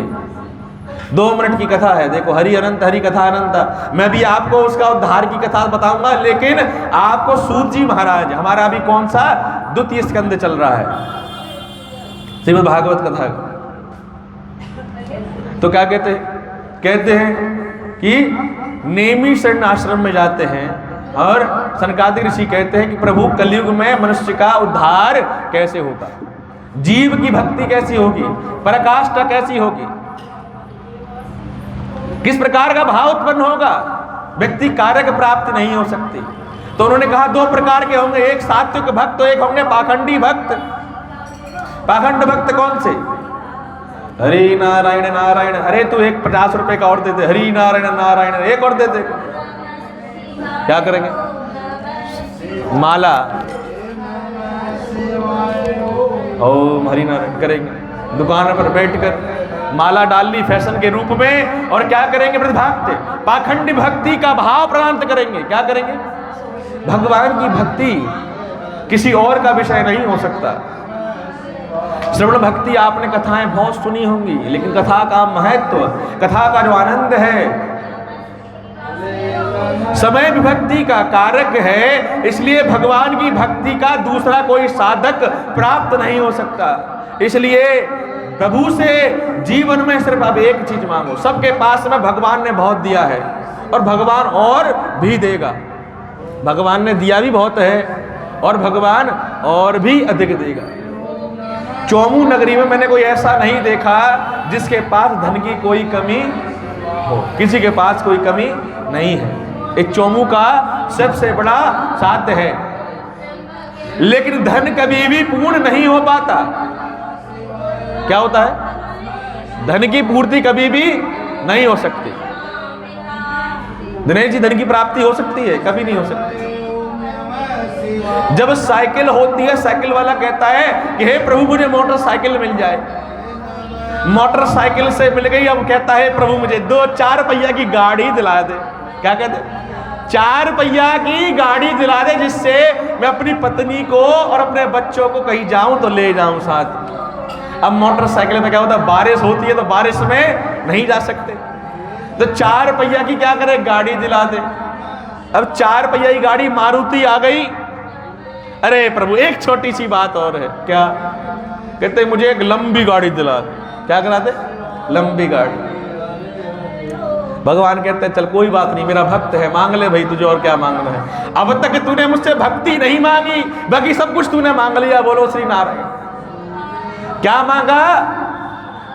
2 मिनट की कथा है, देखो, हरि अनंत हरि कथा अनंत। मैं भी आपको उसका उद्धार की कथा बताऊंगा, लेकिन आपको सूत जी महाराज, हमारा अभी कौन सा 2 स्कंद चल रहा है श्रीमद् भागवत कथा का। तो क्या कहते हैं? कहते हैं कि नेमी शरण आश्रम में जाते हैं और सनकादिक ऋषि कहते हैं कि प्रभु कलयुग में मनुष्य का उद्धार कैसे होगा, जीव की भक्ति कैसी होगी, पराकाष्ठा कैसी होगी, किस प्रकार का भाव उत्पन्न होगा, व्यक्ति कारक प्राप्ति नहीं हो सकती। तो उन्होंने कहा 2 प्रकार के होंगे, एक सात्विक भक्त, एक होंगे पाखंडी भक्त। पाखंड भक्त कौन से? हरि नारायण नारायण, अरे तू एक 50 रुपए का और देते, हरि नारायण नारायण एक और देते, क्या करेंगे? माला ओम हरि नारायण करेंगे, दुकान पर बैठकर माला डाल ली फैशन के रूप में, और क्या करेंगे? प्रतिभक्ति, पाखंडी भक्ति का भाव प्रदान करेंगे। क्या करेंगे? भगवान की भक्ति किसी और का विषय नहीं हो सकता। श्रवण भक्ति आपने कथाएं बहुत सुनी होंगी, लेकिन कथा का महत्व, कथा का जो आनंद है, समय विभक्ति का कारक है, इसलिए भगवान की भक्ति का दूसरा कोई साधक प्राप्त नहीं हो सकता। इसलिए प्रभु से जीवन में सिर्फ अब एक चीज मांगो। सबके पास में भगवान ने बहुत दिया है और भगवान और भी देगा। भगवान ने दिया भी बहुत है और भगवान और भी अधिक देगा। चौमू नगरी में मैंने कोई ऐसा नहीं देखा जिसके पास धन की कोई कमी हो, किसी के पास कोई कमी नहीं है। एक चौमू का सबसे बड़ा साध्य है, लेकिन धन कभी भी पूर्ण नहीं हो पाता। क्या होता है? धन की पूर्ति कभी भी नहीं हो सकती। दिनेश जी, धन की प्राप्ति हो सकती है? कभी नहीं हो सकती। जब साइकिल होती है, साइकिल वाला कहता है कि हे प्रभु मुझे मोटरसाइकिल मिल जाए। मोटरसाइकिल से मिल गई, अब कहता है प्रभु मुझे 2-4 पहिया की गाड़ी दिला दे। क्या कहते? 4 पहिया की गाड़ी दिला दे, जिससे मैं अपनी पत्नी को और अपने बच्चों को कहीं जाऊं तो ले जाऊं साथ। अब मोटरसाइकिल में क्या होता है? बारिश होती है तो बारिश में नहीं जा सकते, तो 4 पहिया की क्या करे? गाड़ी दिला दे। अब 4 पहिया की गाड़ी मारुति आ गई। अरे प्रभु एक छोटी सी बात और है। क्या कहते? मुझे एक लंबी गाड़ी दिला दे। क्या कराते? लंबी गाड़ी। भगवान कहते हैं चल कोई बात नहीं, मेरा भक्त है, मांग ले भाई, तुझे और क्या मांगना है। अब तक तूने मुझसे भक्ति नहीं मांगी, बाकी सब कुछ तूने मांग लिया। बोलो श्री नारायण। क्या मांगा?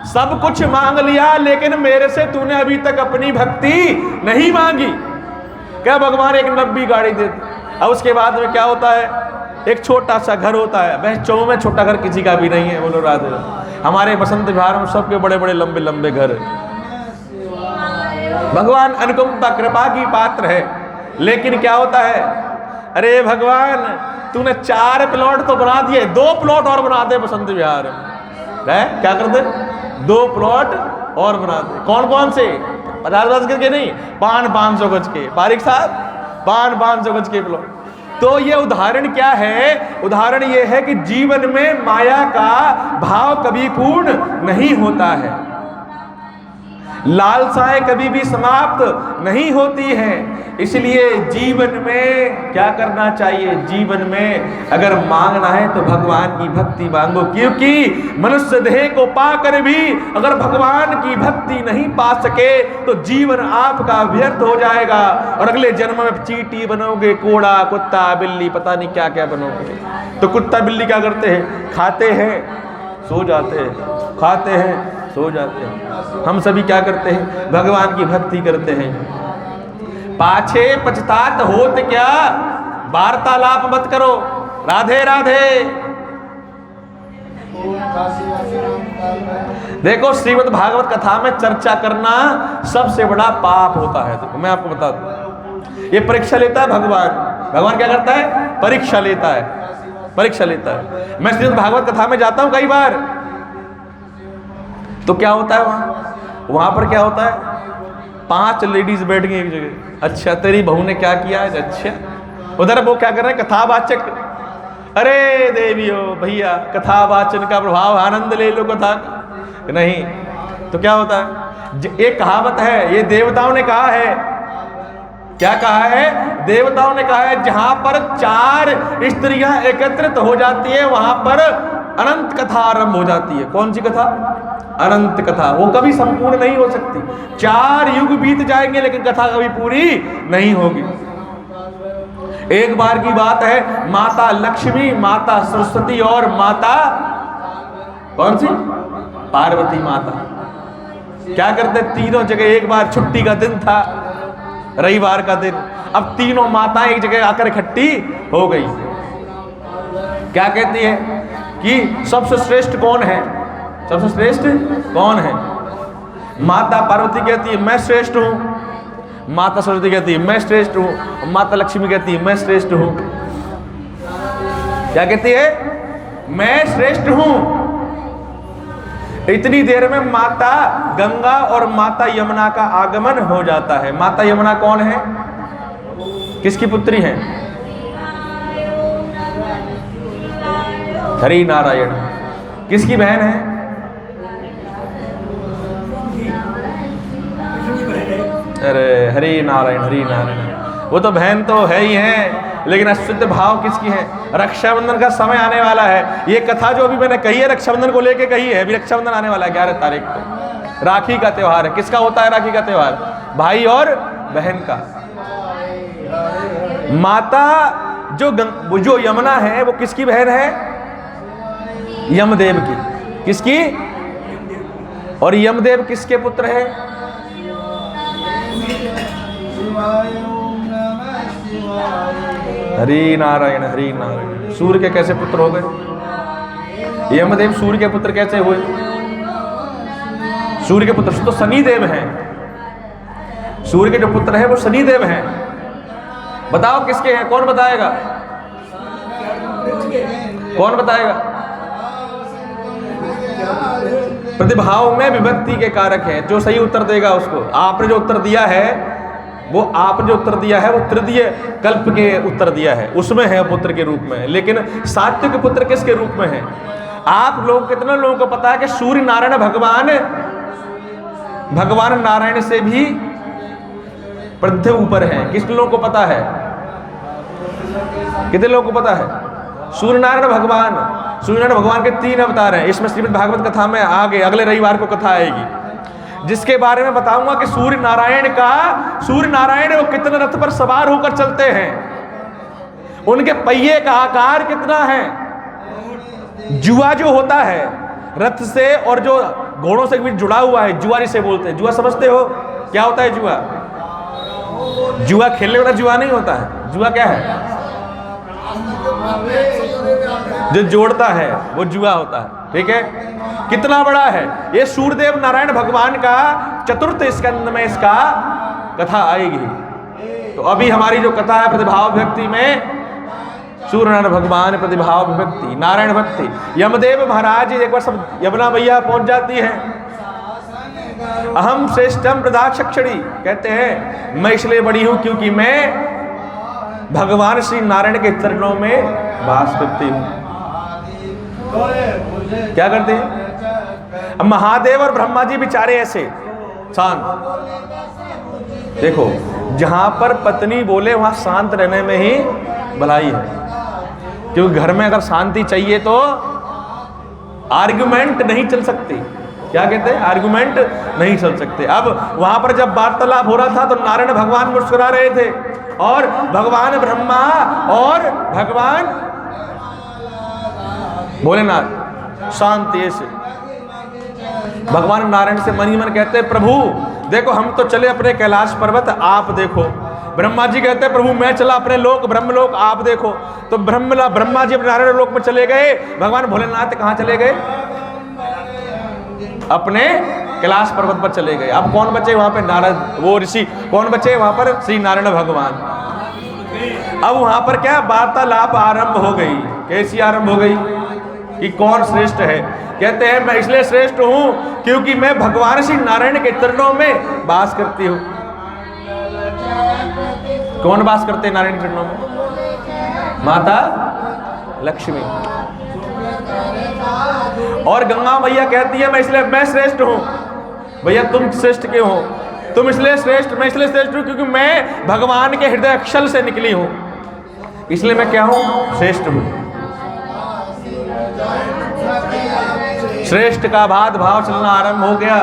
सब कुछ मांग लिया, लेकिन मेरे से तूने अभी तक अपनी भक्ति नहीं मांगी। क्या भगवान एक लंबी गाड़ी देते। अब उसके बाद में क्या होता है? एक छोटा सा घर होता है। वह चौ में छोटा घर किसी का भी नहीं है। बोलो राधे। हमारे बसंत विहार में सबके बड़े बड़े लंबे लंबे घर है। भगवान अनुकंपा कृपा की पात्र है, लेकिन क्या होता है? अरे भगवान तूने 4 प्लॉट तो बना दिए, 2 प्लॉट और बना दे बसंत विहार में। क्या कर दे? 2 प्लॉट और बना दे। कौन कौन से? 50 गज के नहीं, 500 गज के। बारिक साहब 500 गज के प्लॉट। तो ये उदाहरण क्या है? उदाहरण ये है कि जीवन में माया का भाव कभी पूर्ण नहीं होता है। लालसाएं कभी भी समाप्त नहीं होती हैं। इसलिए जीवन में क्या करना चाहिए? जीवन में अगर मांगना है तो भगवान की भक्ति मांगो, क्योंकि मनुष्य देह को पाकर भी अगर भगवान की भक्ति नहीं पा सके तो जीवन आपका व्यर्थ हो जाएगा और अगले जन्म में चींटी बनोगे, कोड़ा, कुत्ता, बिल्ली, पता नहीं क्या क्या बनोगे। तो कुत्ता बिल्ली क्या करते हैं? खाते हैं, सो जाते हैं, खाते हैं, सो जाते हैं। हम सभी क्या करते हैं? भगवान की भक्ति करते हैं। पाछे पछतात होत क्या, वार्तालाप मत करो। राधे राधे। देखो, श्रीमद् भागवत कथा में चर्चा करना सबसे बड़ा पाप होता है। देखो मैं आपको बता दूं, ये परीक्षा लेता है भगवान। भगवान क्या करता है? परीक्षा लेता है, परीक्षा लेता है। मैं श्रीमद् भागवत कथा में जाता हूं कई बार, तो क्या होता है वहां पर क्या होता है? 5 लेडीज बैठ गई एक जगह। अच्छा, तेरी बहू ने क्या किया है? अच्छा, उधर वो क्या कर रहे हैं? कथावाचक। अरे देवियो भैया, कथावाचन का प्रभाव, आनंद ले लो कथा का। नहीं तो क्या होता है? एक कहावत है, ये देवताओं ने कहा है। क्या कहा है? देवताओं ने कहा है, जहां पर 4 स्त्रियां एकत्रित हो जाती है वहां पर अनंत कथा आरंभ हो जाती है। कौन सी कथा? अनंत कथा। वो कभी संपूर्ण नहीं हो सकती। 4 युग बीत जाएंगे लेकिन कथा कभी पूरी नहीं होगी। एक बार की बात है, माता लक्ष्मी, माता सरस्वती और माता कौन सी? पार्वती माता क्या करते? तीनों जगह, एक बार छुट्टी का दिन था, रविवार का दिन, अब तीनों माताएं एक जगह आकर इकट्ठी हो गई। क्या कहती है कि सबसे श्रेष्ठ कौन है? सबसे श्रेष्ठ कौन है? माता पार्वती कहती है मैं श्रेष्ठ हूं, माता सरस्वती कहती है मैं श्रेष्ठ हूं, माता लक्ष्मी कहती है मैं श्रेष्ठ हूं। क्या कहती है? मैं श्रेष्ठ हूं। इतनी देर में माता गंगा और माता यमुना का आगमन हो जाता है। माता यमुना कौन है? किसकी पुत्री है? हरि नारायण। किसकी बहन है? अरे हरि नारायण, हरि नारायण। वो तो बहन तो है ही है, लेकिन अशुद्ध भाव किसकी है? रक्षाबंधन का समय आने वाला है। ये कथा जो अभी मैंने कही है रक्षाबंधन को लेके कही है। अभी रक्षाबंधन आने वाला है 11 तारीख को। राखी का त्योहार है। किसका होता है राखी का त्योहार? भाई और बहन का। माता जो यमुना है वो किसकी बहन है? यमदेव की। किसकी? और यमदेव किसके पुत्र है? हरि नारायण, हरि नारायण। सूर्य के कैसे पुत्र हो गए? यमदेव सूर्य के पुत्र कैसे हुए? सूर्य के पुत्र तो शनिदेव हैं। सूर्य के जो पुत्र हैं वो शनिदेव हैं। बताओ किसके हैं? कौन बताएगा? कौन बताएगा? प्रतिभाव में विभक्ति के कारक है। जो सही उत्तर देगा उसको, आपने जो उत्तर दिया है वो तृतीय कल्प के उत्तर दिया है, उसमें है पुत्र के रूप में। लेकिन सात्विक पुत्र किसके रूप में है? आप लोग, कितने लोगों को पता है कि सूर्य नारायण भगवान नारायण से भी प्रद्ध ऊपर है? किस लोगों को पता है? कितने लोगों को पता है? सूर्य नारायण भगवान के 3 अवतार हैं। इसमें श्रीमद् भागवत कथा में आगे अगले रविवार को कथा आएगी, जिसके बारे में बताऊंगा कि सूर्य नारायण वो कितने रथ पर सवार होकर चलते हैं, उनके पहिए का आकार कितना है। जुआ जो होता है रथ से और जो घोड़ों से भी जुड़ा हुआ है, जुआ जिसे बोलते हैं। जुआ समझते हो क्या होता है? जुआ जुआ खेलने वाला जुआ नहीं होता है। जुआ क्या है? जो जोड़ता है वो जुआ होता है। ठीक है, कितना बड़ा है ये? सूर्यदेव नारायण भगवान का 4th स्कंद में इसका कथा आएगी। तो अभी हमारी जो कथा है प्रतिभाव विभक्ति में, सूर्य नारायण भगवान, प्रतिभाव विभक्ति, नारायण भक्ति। यमदेव महाराज एक बार सब यमुना मैया पहुंच जाती है। अहम श्रेष्ठम प्रदाक्षक्षणी, कहते हैं मैं इसलिए बड़ी हूं क्योंकि मैं भगवान श्री नारायण के चरणों में वास करती हूं। क्या करते हैं? अब महादेव और ब्रह्मा जी बेचारे ऐसे शांत। देखो, जहां पर पत्नी बोले वहां शांत रहने में ही भलाई है, क्योंकि घर में अगर शांति चाहिए तो आर्गुमेंट नहीं चल सकती। क्या कहते हैं? आर्गुमेंट नहीं चल सकते। अब वहां पर जब वार्तालाप हो रहा था तो नारायण भगवान मुस्कुरा रहे थे और भगवान ब्रह्मा और भगवान भोलेनाथ शांति से, भगवान नारायण से मन ही मन कहते हैं, प्रभु देखो हम तो चले अपने कैलाश पर्वत, आप देखो। ब्रह्मा जी कहते हैं, प्रभु मैं चला अपने लोक ब्रह्मलोक, आप देखो। तो ब्रह्मा जी अपने नारायण लोक में चले गए, भगवान भोलेनाथ कहाँ चले गए? अपने कैलाश पर्वत पर चले गए। अब कौन बचे वहां पे? नारद, वो ऋषि। कौन बचे वहां पर? श्री नारायण भगवान। अब वहां पर क्या वार्तालाप आरंभ हो गई। कैसी आरंभ हो गई? कि कौन श्रेष्ठ है। कहते हैं, मैं इसलिए श्रेष्ठ हूं क्योंकि मैं भगवान श्री नारायण के चरणों में वास करती हूं। कौन वास करते हैं नारायण के चरणों में? माता लक्ष्मी। और गंगा मैया कहती है, मैं श्रेष्ठ हूं। भैया तुम श्रेष्ठ क्यों हो? तुम इसलिए श्रेष्ठ, मैं इसलिए श्रेष्ठ हूं क्योंकि मैं भगवान के हृदय अक्षल से निकली हूं, इसलिए मैं क्या हूं? श्रेष्ठ हूं। श्रेष्ठ का भाव चलना आरंभ हो गया।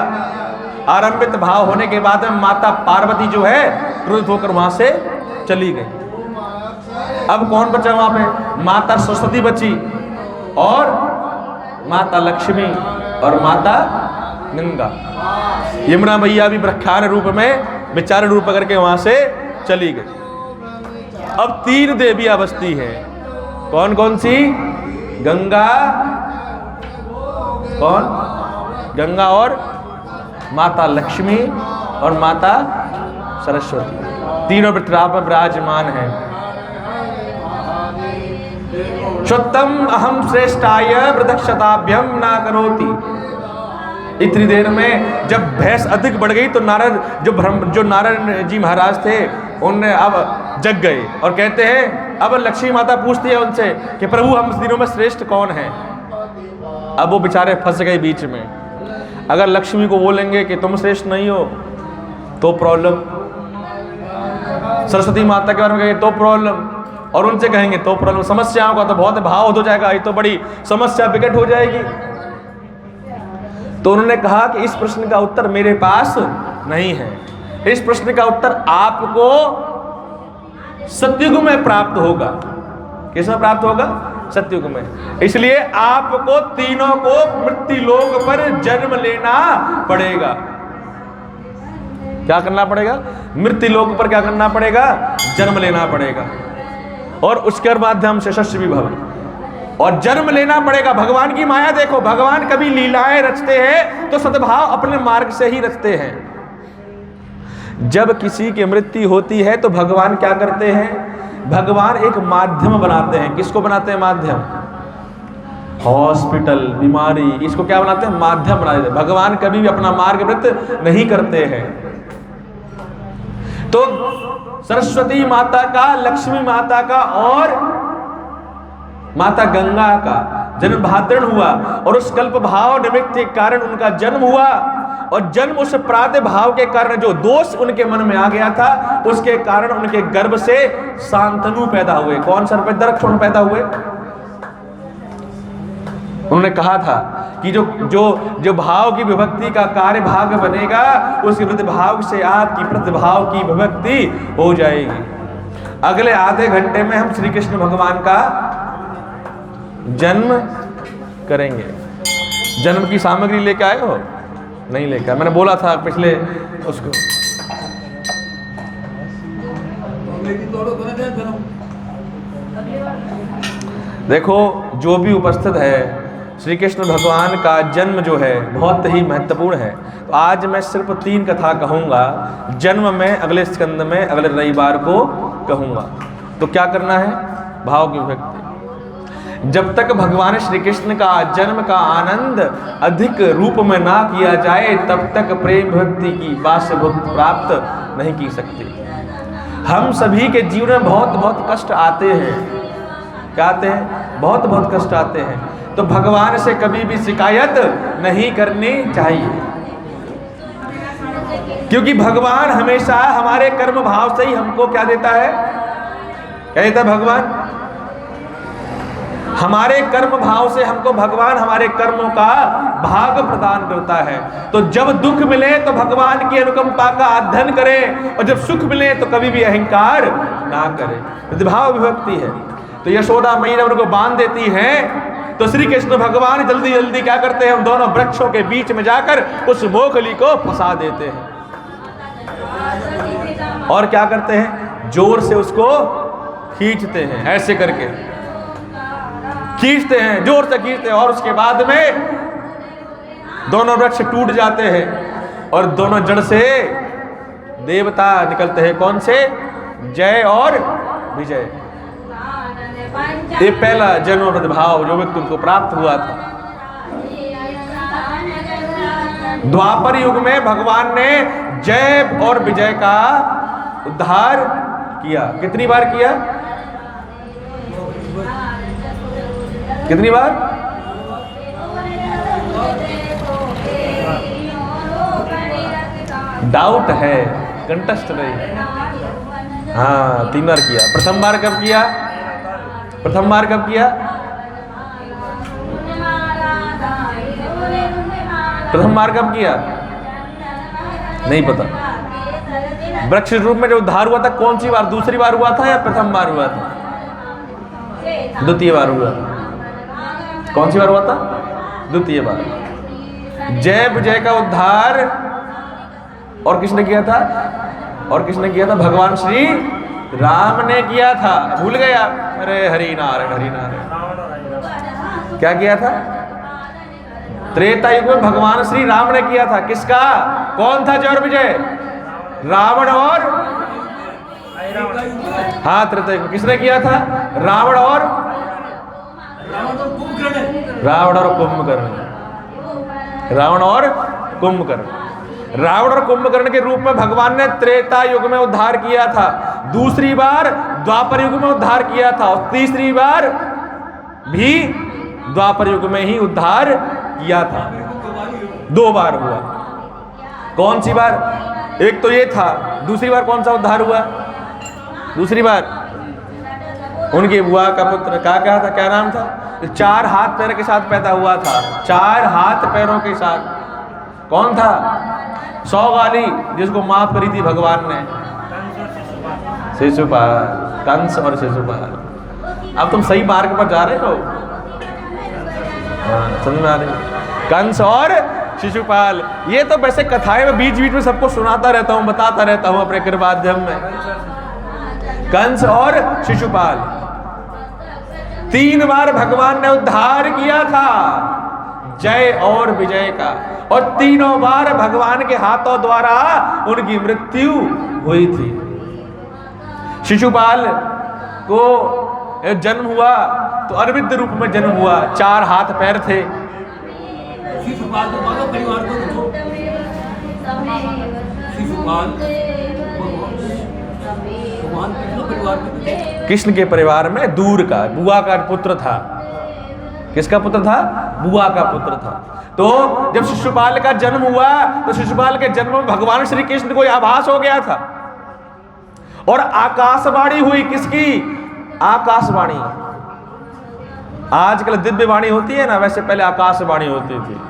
आरंभित भाव होने के बाद में माता पार्वती जो है क्रोधित होकर वहां से चली गई। अब कौन बचा वहां पे? माता सरस्वती बची और माता लक्ष्मी और माता गंगा। यमुना मैया भी ब्रह्मांड रूप में विचार रूप करके वहां से चली गई। अब 3 देवियां बसती है। कौन कौन सी? गंगा, कौन? गंगा और माता लक्ष्मी और माता सरस्वती, तीनों पृथ्वी पर विराजमान है। श्रुतम अहम श्रेष्ठाय प्रदक्षताभ्यम ना करोति। इतनी देर में जब भैंस अधिक बढ़ गई तो जो नारायण जी महाराज थे उनने अब जग गए और कहते हैं, अब लक्ष्मी माता पूछती है उनसे कि प्रभु हम तीनों में श्रेष्ठ कौन है? अब वो बेचारे फंस गए बीच में। अगर लक्ष्मी को बोलेंगे कि तुम श्रेष्ठ नहीं हो तो प्रॉब्लम, सरस्वती माता के बारे में कहेंगे तो प्रॉब्लम, और उनसे कहेंगे तो प्रॉब्लम। समस्याओं का तो बहुत भाव हो जाएगा, ये तो बड़ी समस्या विकट हो जाएगी। तो उन्होंने कहा कि इस प्रश्न का उत्तर मेरे पास नहीं है। इस प्रश्न का उत्तर आपको सतयुग में प्राप्त होगा। किसमें प्राप्त होगा? सतयुग में। इसलिए आपको तीनों को मृत्यु लोक पर जन्म लेना पड़ेगा। क्या करना पड़ेगा? मृत्यु लोक पर क्या करना पड़ेगा? जन्म लेना पड़ेगा। और उसके माध्यम से यशस्वी भव, और जन्म लेना पड़ेगा। भगवान की माया देखो, भगवान कभी लीलाएं रचते हैं तो सद्भाव अपने मार्ग से ही रचते हैं। जब किसी की मृत्यु होती है तो भगवान क्या करते हैं? भगवान एक माध्यम बनाते हैं। किसको बनाते हैं माध्यम? हॉस्पिटल, बीमारी, इसको क्या बनाते हैं? माध्यम बना देते हैं। भगवान कभी भी अपना मार्ग वृत्त नहीं करते हैं। तो सरस्वती माता का, लक्ष्मी माता का और माता गंगा का जन्म भाद्रण हुआ, और उस कल्प भाव निमित्त के कारण उनका जन्म हुआ। और जन्म उस प्रातः भाव के कारण जो दोष उनके मन में आ गया था, उसके कारण उनके गर्भ से शांतनु पैदा हुए। कौन सर्पदर्श पैदा हुए? उन्होंने कहा था कि जो भाव की विभक्ति का कार्य भाग बनेगा, उसके प्रतिभाव से आपकी प्रतिभाव की विभक्ति हो जाएगी। अगले आधे घंटे में हम श्री कृष्ण भगवान का जन्म करेंगे। जन्म की सामग्री लेके आए हो? नहीं लेकर, मैंने बोला था पिछले उसको। देखो, जो भी उपस्थित है, श्री कृष्ण भगवान का जन्म जो है बहुत ही महत्वपूर्ण है। तो आज मैं सिर्फ 3 कथा कहूँगा। जन्म में अगले स्कंद में अगले रविवार को कहूँगा। तो क्या करना है? भाव की विभक्ति। जब तक भगवान श्री कृष्ण का जन्म का आनंद अधिक रूप में ना किया जाए, तब तक प्रेम भक्ति की बास्य भक्ति प्राप्त नहीं की सकती। हम सभी के जीवन में बहुत बहुत कष्ट आते हैं। क्या आते हैं? बहुत बहुत कष्ट आते हैं। तो भगवान से कभी भी शिकायत नहीं करनी चाहिए। क्योंकि भगवान हमेशा हमारे कर्म भाव से ही हमको क्या देता है, क्या देता है भगवान? हमारे कर्म भाव से हमको भगवान हमारे कर्मों का भाग प्रदान करता है। तो जब दुख मिले तो भगवान की अनुकंपा का अध्ययन करें, और जब सुख मिले तो कभी भी अहंकार ना करें। भाव विभक्ति है। तो यशोदा मैया जब उनको बांध देती है तो श्री कृष्ण भगवान जल्दी जल्दी क्या करते हैं, उन दोनों वृक्षों के बीच में जाकर उस मोखली को फंसा देते हैं, और क्या करते हैं, जोर से उसको खींचते हैं, ऐसे करके खींचते हैं, जोर से खींचते हैं, और उसके बाद में दोनों वृक्ष टूट जाते हैं और दोनों जड़ से देवता निकलते हैं। कौन से? जय और विजय। ये पहला जन्म भाव जो व्यक्ति उनको प्राप्त हुआ था। द्वापर युग में भगवान ने जय और विजय का उद्धार किया। कितनी बार किया? कितनी बार? डाउट है, कंटेस्ट नहीं। हाँ, 3 बार किया। प्रथम बार कब किया? प्रथम बार कब किया? प्रथम बार कब किया? नहीं पता। वृक्ष रूप में जो उद्धार हुआ था कौन सी बार? दूसरी बार हुआ था या प्रथम बार हुआ था? द्वितीय बार हुआ। कौन सी बार हुआ था? द्वितीय बार। जय विजय का उद्धार और किसने किया था? और किसने किया था? भगवान श्री राम ने किया था। भूल गया? अरे हरि नारायण, हरि नारायण। क्या किया था? त्रेता युग में भगवान श्री राम ने किया था। किसका? कौन था जय और विजय? रावण और, हाँ, त्रेता युग में किसने किया था? रावण और कुंभकर्ण। रावण और कुंभकर्ण। रावण और कुंभकर्ण के रूप में भगवान ने त्रेता युग में उद्धार किया था। दूसरी बार द्वापर युग में उद्धार किया था, और तीसरी बार भी द्वापर युग में ही उद्धार किया था। 2 बार हुआ। कौन सी बार? एक तो ये था। दूसरी बार कौन सा उद्धार हुआ? दूसरी बार उनकी बुआ का पुत्र क्या था, क्या नाम था? 4 हाथ पैर के साथ पैदा हुआ था। 4 हाथ पैरों के साथ। कौन था? सौगाली, जिसको माफ करी थी भगवान ने। शिशुपाल, कंस और शिशुपाल। अब तुम सही मार्ग पर जा रहे हो। हाँ, समझ में आ रही? कंस और शिशुपाल। ये तो वैसे कथाएं में बीच बीच में सबको सुनाता रहता हूँ, बताता रहता हूँ अपने कृपाध्यम में। कंस और शिशुपाल 3 बार भगवान ने उद्धार किया था, जय और विजय का, और तीनों बार भगवान के हाथों द्वारा उनकी मृत्यु हुई थी। शिशुपाल को जन्म हुआ तो अरविंद रूप में जन्म हुआ। 4 हाथ पैर थे। कृष्ण के परिवार में दूर का बुआ का पुत्र था। किसका पुत्र था? बुआ का पुत्र था। तो जब शिशुपाल का जन्म हुआ तो शिशुपाल के जन्म में भगवान श्री कृष्ण को आभास हो गया था, और आकाशवाणी हुई। किसकी? आकाशवाणी। आजकल दिव्य वाणी होती है ना, वैसे पहले आकाशवाणी होती थी।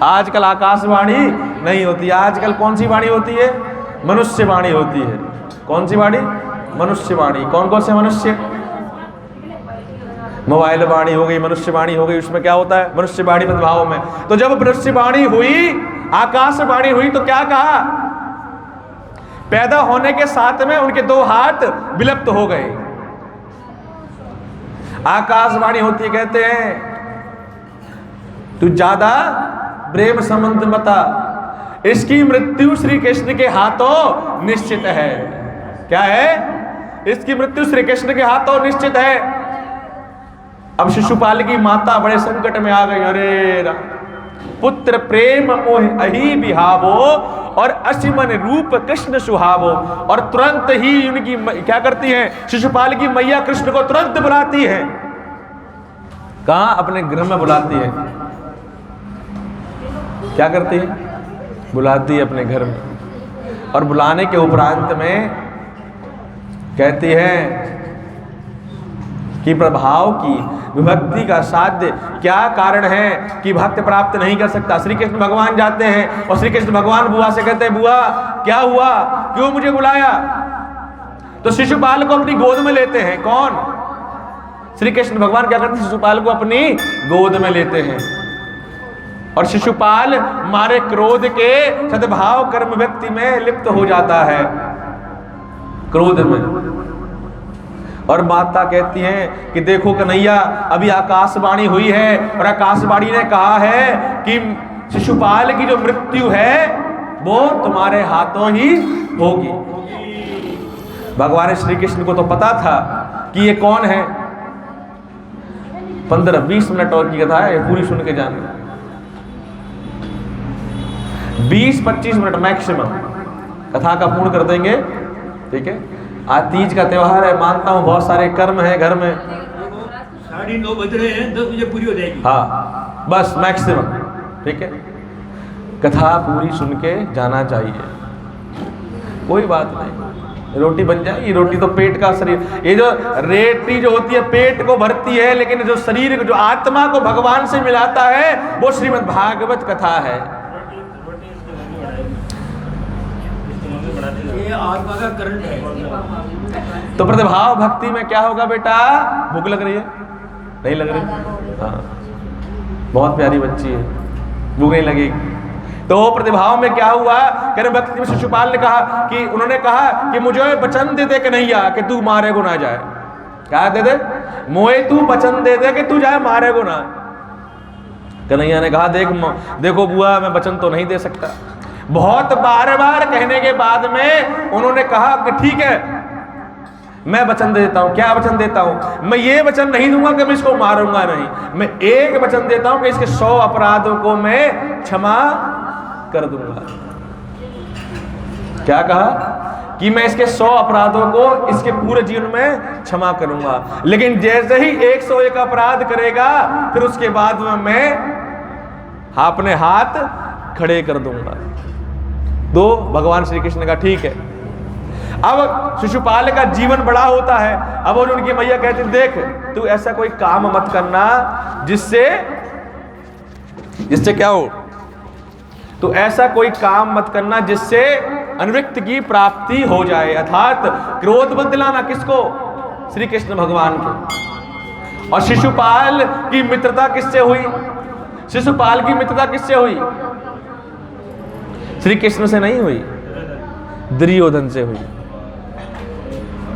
आजकल आकाशवाणी नहीं होती। आजकल कौन सी वाणी होती है? मनुष्य वाणी होती है। कौन सी वाणी? मनुष्य वाणी। कौन कौन से मनुष्य? मोबाइल वाणी हो गई, मनुष्य वाणी हो गई। उसमें क्या होता है? मनुष्य वाणी भाव में। तो जब मनुष्य वाणी हुई, आकाशवाणी हुई, तो क्या कहा? पैदा होने के साथ में उनके 2 हाथ विलुप्त हो गए। आकाशवाणी होती है, कहते हैं तू ज्यादा प्रेम संबंध बता, इसकी मृत्यु श्री कृष्ण के हाथों निश्चित है। क्या है? इसकी मृत्यु श्री कृष्ण के हाथों निश्चित है। अब शिशुपाल की माता बड़े संकट में आ गई। अरे राम, पुत्र प्रेम मोह अहि बिहावो, और असिमन रूप कृष्ण सुहावो। और तुरंत ही उनकी क्या करती हैं? शिशुपाल की मैया कृष्ण को तुरंत बुलाती है। कहां? अपने गृह में बुलाती है। क्या करती है? बुलाती है अपने घर में। और बुलाने के उपरांत में कहती है कि प्रभाव की विभक्ति का साध्य क्या कारण है कि भक्त प्राप्त नहीं कर सकता। श्री कृष्ण भगवान जाते हैं और श्री कृष्ण भगवान बुआ से कहते हैं, बुआ क्या हुआ, क्यों मुझे बुलाया? तो शिशुपाल को अपनी गोद में लेते हैं। कौन? श्री कृष्ण भगवान क्या करते हैं? शिशुपाल को अपनी गोद में लेते हैं और शिशुपाल मारे क्रोध के सद्भाव कर्म व्यक्ति में लिप्त हो जाता है, क्रोध में। और माता कहती हैं कि देखो कन्हैया, अभी आकाशवाणी हुई है और आकाशवाणी ने कहा है कि शिशुपाल की जो मृत्यु है वो तुम्हारे हाथों ही होगी। भगवान श्री कृष्ण को तो पता था कि ये कौन है। 15-20 मिनट और की कथा है, पूरी सुन के जाना। 20-25 मिनट मैक्सिमम कथा का पूर्ण कर देंगे, ठीक है। आज तीज का त्योहार है, मानता हूँ बहुत सारे कर्म है घर में। 9:30 बज रहे हैं, 10 बजे पूरी हो जाएगी। हाँ बस मैक्सिमम, ठीक है। कथा पूरी सुन के जाना चाहिए, कोई बात नहीं। रोटी बन जाएगी, रोटी तो पेट का शरीर, ये जो रोटी जो होती है पेट को भरती है, लेकिन जो शरीर जो आत्मा को भगवान से मिलाता है वो श्रीमद् भागवत कथा है। ये आत्मा का करंट है। तो प्रतिभाव भक्ति में क्या होगा बेटा? भूख लग रही है? नहीं लग रही? हाँ, बहुत प्यारी बच्ची है, भूख नहीं लगेगी। तो प्रतिभाव में क्या हुआ? कहने भक्ति में शिशुपाल ने कहा कि उन्होंने कहा कि मुझे वचन दे दे कन्हैया कि तू मारे को ना जाए। क्या दे दे? मोए तू वचन दे दे कि तू जाए मारे को ना। कन्हैया ने कहा देखो बुआ, मैं वचन तो नहीं दे सकता। बहुत बार बार कहने के बाद में उन्होंने कहा कि ठीक है, मैं वचन दे देता हूं। क्या वचन देता हूं? मैं ये वचन नहीं दूंगा कि मैं इसको मारूंगा नहीं, मैं एक वचन देता हूं कि इसके 100 अपराधों को मैं क्षमा कर दूंगा। क्या कहा? कि मैं इसके 100 अपराधों को इसके पूरे जीवन में क्षमा करूंगा, लेकिन जैसे ही 101 अपराध करेगा फिर उसके बाद में मैं अपने हाथ खड़े कर दूंगा। तो भगवान श्री कृष्ण ने कहा ठीक है। अब शिशुपाल का जीवन बड़ा होता है। अब उनकी मैया कहती देख, तू ऐसा कोई काम मत करना जिससे क्या हो, तो ऐसा कोई काम मत करना जिससे अनुरक्त की प्राप्ति हो जाए, अर्थात क्रोध मत दिलाना। किसको? श्री कृष्ण भगवान को। और शिशुपाल की मित्रता किससे हुई? शिशुपाल की मित्रता किससे हुई? श्री कृष्ण से नहीं हुई, दुर्योधन से हुई।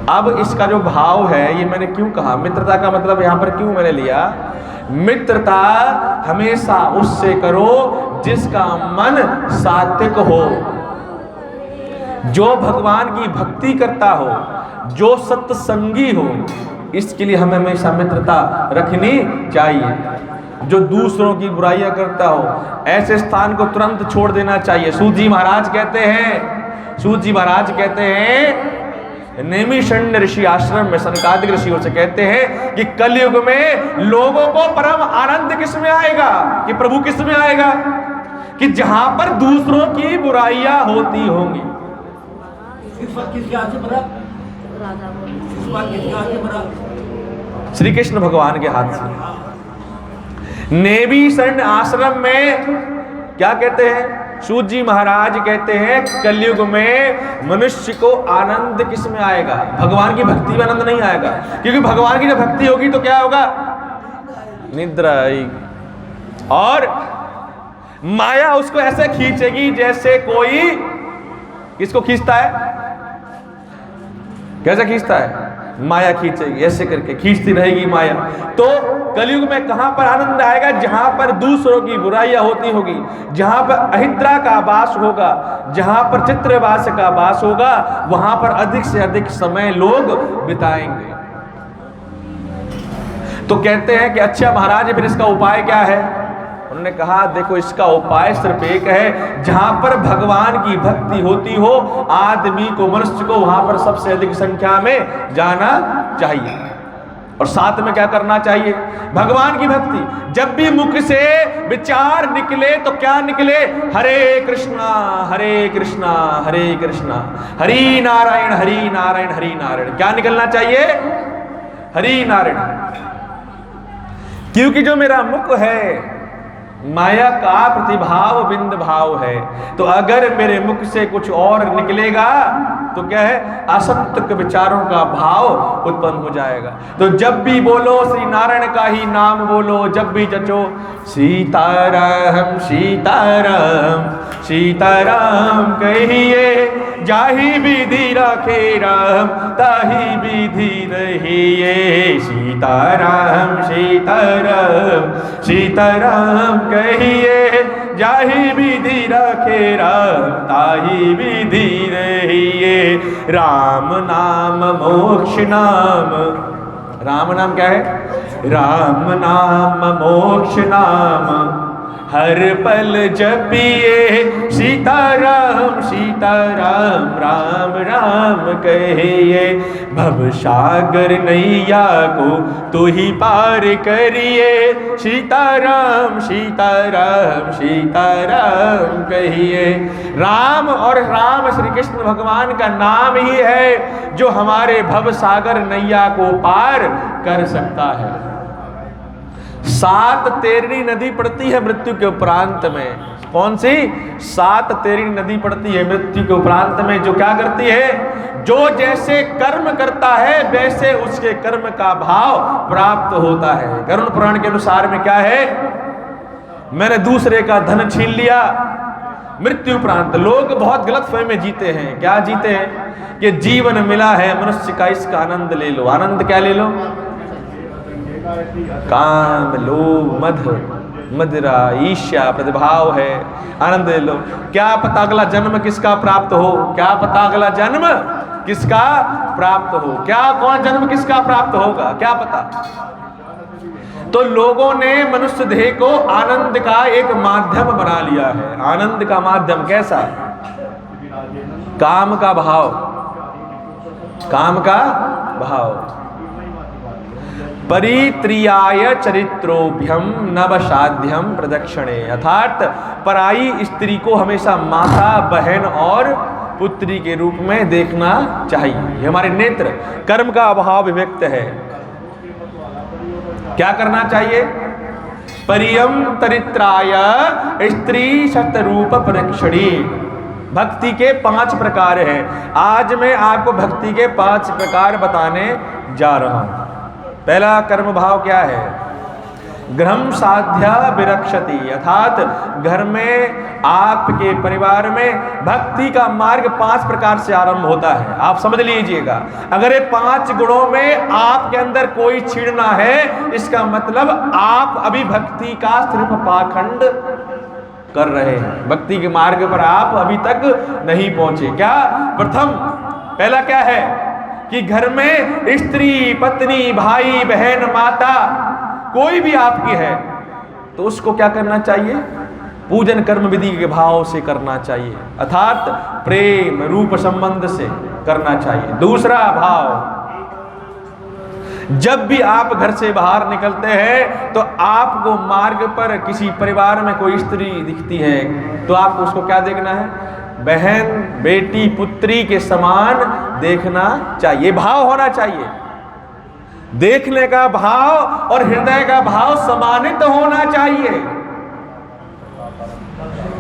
अब इसका जो भाव है, ये मैंने क्यों कहा मित्रता का मतलब यहां पर क्यों मैंने लिया? मित्रता हमेशा उससे करो जिसका मन सात्विक हो, जो भगवान की भक्ति करता हो, जो सत्संगी हो। इसके लिए हमें हमेशा मित्रता रखनी चाहिए। जो दूसरों की बुराइयां करता हो, ऐसे स्थान को तुरंत छोड़ देना चाहिए। सूत जी महाराज कहते हैं नेमिषण्य ऋषि आश्रम में सनकादिक ऋषियों से कहते हैं कि कलयुग में लोगों को परम आनंद किस में आएगा? कि प्रभु किस में आएगा? कि जहां पर दूसरों की बुराइयां होती होंगी। श्री कृष्ण भगवान के हाथ से। नेमिषण्य आश्रम में क्या कहते हैं? सूत जी महाराज कहते हैं कलयुग में मनुष्य को आनंद किस में आएगा? भगवान की भक्ति में आनंद नहीं आएगा, क्योंकि भगवान की जब भक्ति होगी तो क्या होगा? निद्रा आएगी और माया उसको ऐसे खींचेगी जैसे कोई किसको खींचता है? कैसे खींचता है? माया खींचेगी, ऐसे करके खींचती रहेगी माया। तो कलयुग में कहां पर आनंद आएगा? जहां पर दूसरों की बुराइयां होती होगी, जहां पर अहिद्रा का वास होगा, जहां पर चित्रवास का वास होगा, वहां पर अधिक से अधिक समय लोग बिताएंगे। तो कहते हैं कि अच्छा महाराज फिर इसका उपाय क्या है? उन्होंने कहा देखो इसका उपाय सिर्फ एक है, जहां पर भगवान की भक्ति होती हो आदमी को, मनुष्य को वहां पर सबसे अधिक संख्या में जाना चाहिए। और साथ में क्या करना चाहिए? भगवान की भक्ति। जब भी मुख से विचार निकले तो क्या निकले? हरे कृष्णा हरे कृष्णा हरे कृष्णा हरि नारायण हरि नारायण हरि नारायण। क्या निकलना चाहिए? हरि नारायण। क्योंकि जो मेरा मुख है माया का प्रतिभाव बिंद भाव है, तो अगर मेरे मुख से कुछ और निकलेगा तो क्या है? असत्य के विचारों का भाव उत्पन्न हो जाएगा। तो जब भी बोलो श्री नारायण का ही नाम बोलो, जब भी जचो सीताराम सीताराम सीताराम कहिए, जाहि विधि रखे राम ताहि विधि रहिए। सीताराम सीताराम सीताराम कहिए, जाहि विधि रखे राम ताहि विधि रहिए। राम नाम मोक्ष नाम। राम नाम क्या है? राम नाम मोक्ष नाम, हर पल जपिए सीताराम सीताराम राम राम कहिए। भव सागर नैया को तू ही पार करिए, सीताराम सीताराम सीताराम कहिए। राम और राम श्री कृष्ण भगवान का नाम ही है जो हमारे भव सागर नैया को पार कर सकता है। 7 तेरनी नदी पड़ती है मृत्यु के उपरांत में। कौन सी? 7 तेरनी नदी पड़ती है मृत्यु के उपरांत में, जो क्या करती है? जो जैसे कर्म करता है वैसे उसके कर्म का भाव प्राप्त होता है। गरुड़ पुराण के अनुसार में क्या है? मैंने दूसरे का धन छीन लिया। मृत्यु उपरांत लोग बहुत गलत फहमी में जीते हैं। क्या जीते हैं? कि जीवन मिला है मनुष्य का, इसका आनंद ले लो। आनंद क्या ले लो? काम लोभ मद मदिरा ईर्ष्या प्रतिभाव है, आनंद ले लो। क्या पता अगला जन्म किसका प्राप्त हो? क्या पता अगला जन्म किसका प्राप्त हो? क्या कौन जन्म किसका प्राप्त होगा? क्या पता? तो लोगों ने मनुष्य देह को आनंद का एक माध्यम बना लिया है। आनंद का माध्यम कैसा? काम का भाव, काम का भाव। परित्रियाय चरित्रोभ्यम नवसाध्यम प्रदक्षिणे, अर्थात पराई स्त्री को हमेशा माता बहन और पुत्री के रूप में देखना चाहिए। ये हमारे नेत्र कर्म का अभाव विभक्त है। क्या करना चाहिए? परियम तरित्राय स्त्री शतरूप परीक्षणी। भक्ति के 5 प्रकार हैं। आज मैं आपको भक्ति के 5 प्रकार बताने जा रहा हूं। पहला कर्म भाव क्या है? गृहम साध्या विरक्षति, अर्थात घर में आपके परिवार में भक्ति का मार्ग 5 प्रकार से आरंभ होता है। आप समझ लीजिएगा, अगर ये 5 गुणों में आपके अंदर कोई छीड़ना है, इसका मतलब आप अभी भक्ति का सिर्फ पाखंड कर रहे हैं। भक्ति के मार्ग पर आप अभी तक नहीं पहुंचे। क्या? प्रथम पहला क्या है कि घर में स्त्री पत्नी भाई बहन माता कोई भी आपकी है तो उसको क्या करना चाहिए? पूजन कर्म विधि के भाव से करना चाहिए, अर्थात प्रेम रूप संबंध से करना चाहिए। दूसरा भाव, जब भी आप घर से बाहर निकलते हैं तो आपको मार्ग पर किसी परिवार में कोई स्त्री दिखती है तो आपको उसको क्या देखना है? बहन बेटी पुत्री के समान देखना चाहिए। भाव होना चाहिए, देखने का भाव और हृदय का भाव समानित होना चाहिए।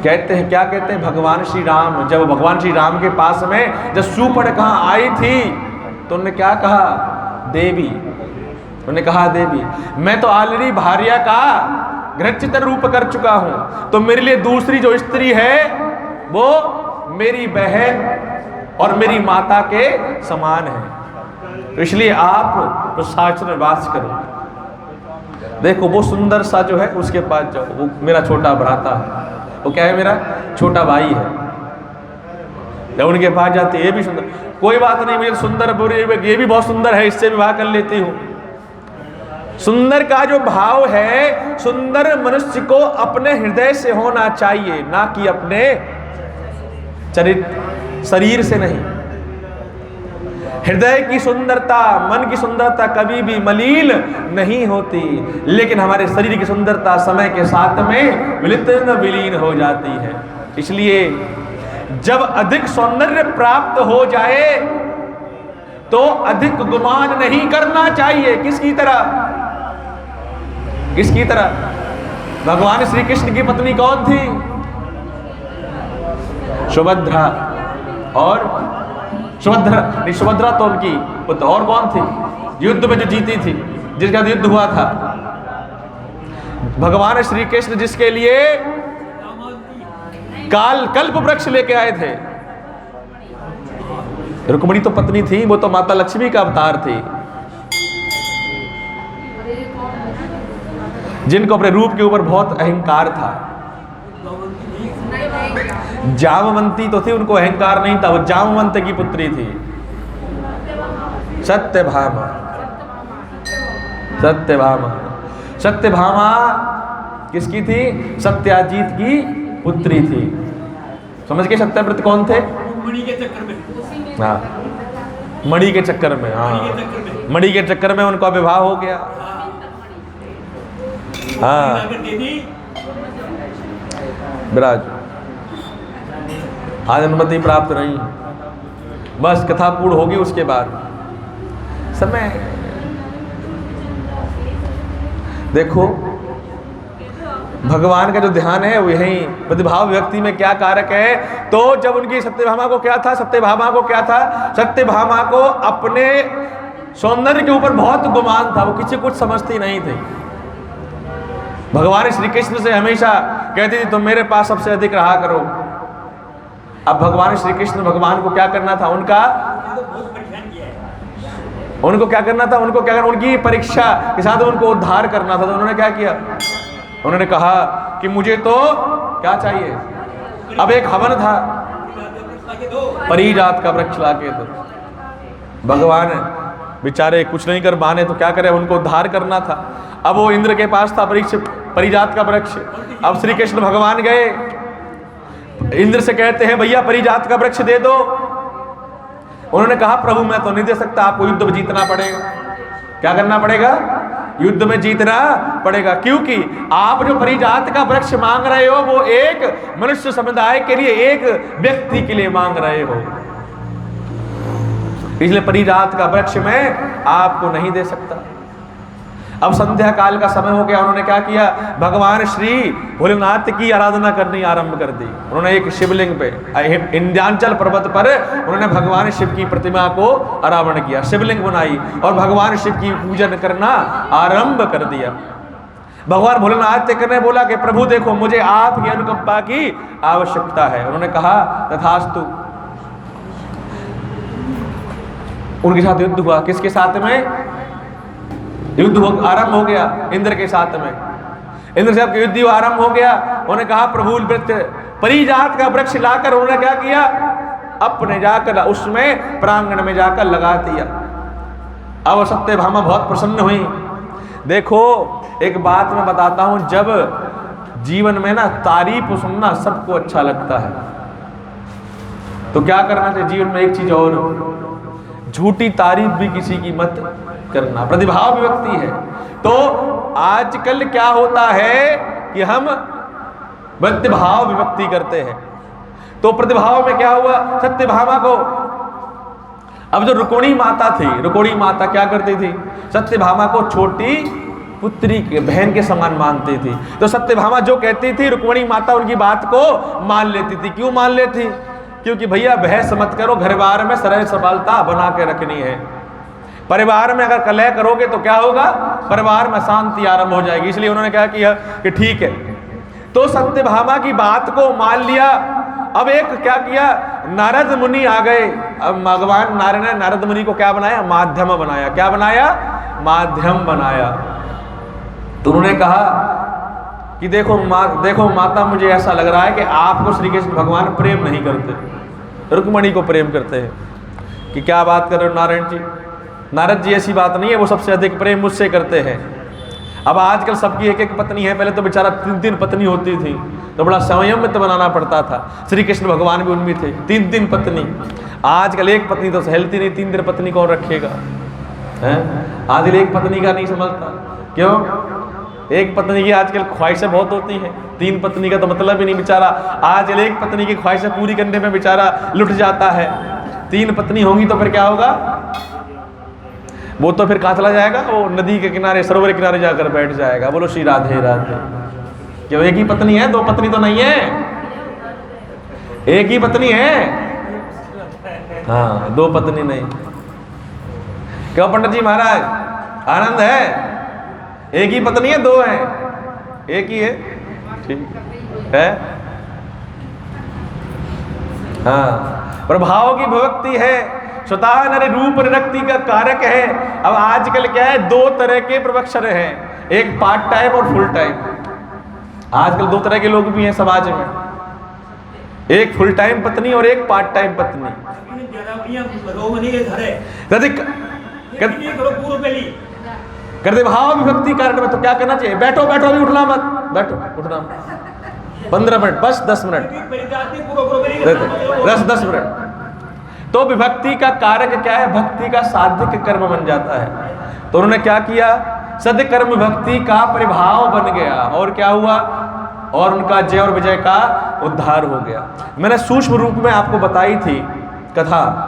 कहते हैं, क्या कहते हैं? भगवान श्री राम, जब भगवान श्री राम के पास में जब सुपर्ण कहाँ आई थी तो उन्होंने क्या कहा? देवी। उन्होंने कहा देवी, मैं तो ऑलरेडी भार्या का घृचित रूप कर चुका हूं, तो मेरे लिए दूसरी जो स्त्री है वो मेरी बहन और मेरी माता के समान है। तो इसलिए आप तो शास्त्र में वास करो। देखो वो सुंदर सा जो है उसके पास जाओ, वो मेरा छोटा भ्राता है, वो क्या है? मेरा छोटा भाई है। जब उनके पास जाते, ये भी सुंदर, कोई बात नहीं, मुझे सुंदर बुरी ये भी बहुत सुंदर है, इससे विवाह कर लेती हूँ। सुंदर का जो भाव है, सुंदर मनुष्य को अपने हृदय से होना चाहिए, ना कि अपने चरित्र शरीर से नहीं। हृदय की सुंदरता, मन की सुंदरता कभी भी मलिन नहीं होती, लेकिन हमारे शरीर की सुंदरता समय के साथ में विलीन हो जाती है। इसलिए जब अधिक सौंदर्य प्राप्त हो जाए तो अधिक गुमान नहीं करना चाहिए। किसकी तरह? किसकी तरह? भगवान श्री कृष्ण की पत्नी कौन थी? सुभद्रा। और सुभद्रा तो उनकी पुत्र, और कौन थी युद्ध में जो जीती थी, जिसका युद्ध हुआ था? भगवान श्री कृष्ण जिसके लिए कल्प वृक्ष लेके आए थे। रुक्मिणी तो पत्नी थी, वो तो माता लक्ष्मी का अवतार थी, जिनको अपने रूप के ऊपर बहुत अहंकार था। जामवंती तो थी, उनको अहंकार नहीं था, वो जामवंत की पुत्री थी, सत्यभामा। सत्यभामा, सत्यभामा किसकी थी? सत्याजीत की पुत्री थी। समझ के? सत्यव्रत कौन थे? मणि के चक्कर में। हाँ, मणि के चक्कर में। हाँ, मणि के चक्कर में उनका विवाह हो गया। हाँ, विराज आज अनुमति प्राप्त नहीं, बस कथा पूर्ण होगी उसके बाद समय। देखो भगवान का जो ध्यान है वो यही प्रतिभाव व्यक्ति में क्या कारक है। तो जब उनकी सत्यभामा को क्या था? सत्यभामा को क्या था? सत्यभामा को अपने सौंदर्य के ऊपर बहुत गुमान था, वो किसी कुछ समझती नहीं थी। भगवान श्री कृष्ण से हमेशा कहती थी तुम मेरे पास सबसे अधिक रहा करो। अब भगवान श्री कृष्ण, भगवान को क्या करना था? उनको क्या करना था? उनकी परीक्षा के साथ उनको उद्धार करना था। तो उन्होंने क्या किया? उन्होंने कहा कि मुझे तो क्या चाहिए? अब एक हवन था, परिजात का वृक्ष लाके दो। भगवान बेचारे कुछ नहीं कर पाने तो क्या करे, उनको उद्धार करना था। अब वो इंद्र के पास था परिजात का वृक्ष। अब श्री कृष्ण भगवान गए, इंद्र से कहते हैं भैया परिजात का वृक्ष दे दो। उन्होंने कहा प्रभु मैं तो नहीं दे सकता, आपको युद्ध में जीतना पड़ेगा। क्या करना पड़ेगा? युद्ध में जीतना पड़ेगा, क्योंकि आप जो परिजात का वृक्ष मांग रहे हो वो एक मनुष्य समुदाय के लिए, एक व्यक्ति के लिए मांग रहे हो, इसलिए परिजात का वृक्ष मैं आपको नहीं दे सकता। अब संध्या काल का समय हो गया। उन्होंने क्या किया? भगवान श्री भोलेनाथ की आराधना करनी आरंभ कर दी। उन्होंने एक शिवलिंग पे, विंध्याचल पर्वत पर उन्होंने भगवान शिव की प्रतिमा को अनावरण किया, शिवलिंग बनाई और भगवान शिव की पूजन करना आरंभ कर दिया। भगवान भोलेनाथ ने बोला कि प्रभु देखो मुझे आपकी अनुकंपा की आवश्यकता है। उन्होंने कहा तथास्तु। उनके साथ युद्ध हुआ। किसके साथ में? युद्ध आरंभ हो गया इंद्र के साथ में। इंद्र साहब का युद्ध आरंभ हो गया। उन्होंने कहा प्रभु परिजात का वृक्ष लाकर उन्होंने क्या किया? अपने जाकर उसमें प्रांगण में जाकर लगा दिया। अब सत्यभामा बहुत प्रसन्न हुई। देखो एक बात मैं बताता हूं, जब जीवन में ना तारीफ सुनना सबको अच्छा लगता है तो क्या करना चाहिए जीवन में? एक चीज और, झूठी तारीफ भी किसी की मत करना। प्रतिभाव व्यक्ति है तो आजकल क्या होता है कि हम प्रतिभाव विभक्ति करते हैं। तो प्रतिभाव में क्या हुआ? सत्यभामा को, अब जो रुक्मिणी माता थी, रुक्मिणी माता क्या करती थी? सत्यभामा को छोटी पुत्री के, बहन के समान मानती थी। तो सत्यभामा जो कहती थी रुक्मिणी माता उनकी बात को मान लेती थी। क्यों मान लेती? क्योंकि भैया बहस मत करो, घर बार में सरल सरलता बना के रखनी है। परिवार में अगर कलह करोगे तो क्या होगा? परिवार में शांति आरंभ हो जाएगी। इसलिए उन्होंने क्या किया कि ठीक है। तो सत्यभामा की बात को मान लिया। अब एक क्या किया? नारद मुनि आ गए। अब भगवान नारायण ने नारद मुनि को क्या बनाया? माध्यम बनाया। क्या बनाया? माध्यम बनाया। तो उन्होंने कहा कि देखो माता मुझे ऐसा लग रहा है कि आपको श्री कृष्ण भगवान प्रेम नहीं करते, रुक्मिणी को प्रेम करते हैं। कि क्या बात कर रहे हो नारायण जी? नारद जी ऐसी बात नहीं है, वो सबसे अधिक प्रेम मुझसे करते हैं। अब आजकल सबकी एक एक पत्नी है, पहले तो बेचारा 3-3 पत्नी होती थी तो बड़ा संयम में तो बनाना पड़ता था। श्री कृष्ण भगवान भी उनमें थे, 3-3 पत्नी। आजकल एक पत्नी तो सहलती नहीं, 3 पत्नी कौन रखेगा है? आजकल एक पत्नी का नहीं समझता, क्यों? एक पत्नी की आजकल ख्वाहिशें बहुत होती हैं, 3 पत्नी का तो मतलब ही नहीं। बेचारा आजकल एक पत्नी की ख्वाहिशें पूरी करने में बेचारा लुट जाता है। 3 पत्नी होंगी तो फिर क्या होगा? वो तो फिर कहाँ चला जाएगा? वो नदी के किनारे, सरोवर के किनारे जाकर बैठ जाएगा। बोलो श्री राधे राधे। क्यों? एक ही पत्नी है, 2 पत्नी तो नहीं है, एक ही पत्नी है। हाँ, 2 पत्नी नहीं। क्यों पंडित जी महाराज, आनंद है? एक ही पत्नी है, 2 है? एक ही है, ठीक है। हाँ, प्रभाव की भक्ति है, स्वतः नर रूप निरक्ति का कारक है। अब आजकल क्या है, 2 तरह के प्रवक्षर हैं, एक पार्ट टाइम और फुल टाइम। आजकल 2 तरह के लोग भी हैं समाज में, एक फुल टाइम पत्नी और एक पार्ट टाइम पत्नी। करते भाव विभक्ति कारण में तो क्या करना चाहिए? बैठो बैठो, अभी उठना मत, बैठो उठना मत, 15 मिनट बस, 10 मिनट, 10 मिनट। तो विभक्ति का कारक क्या है? भक्ति का साधिक कर्म बन जाता है। तो उन्होंने क्या किया? सदकर्म विभक्ति का प्रभाव बन गया, और क्या हुआ? और उनका जय और विजय का उद्धार हो गया। मैंने सूक्ष्म रूप में आपको बताई थी कथा,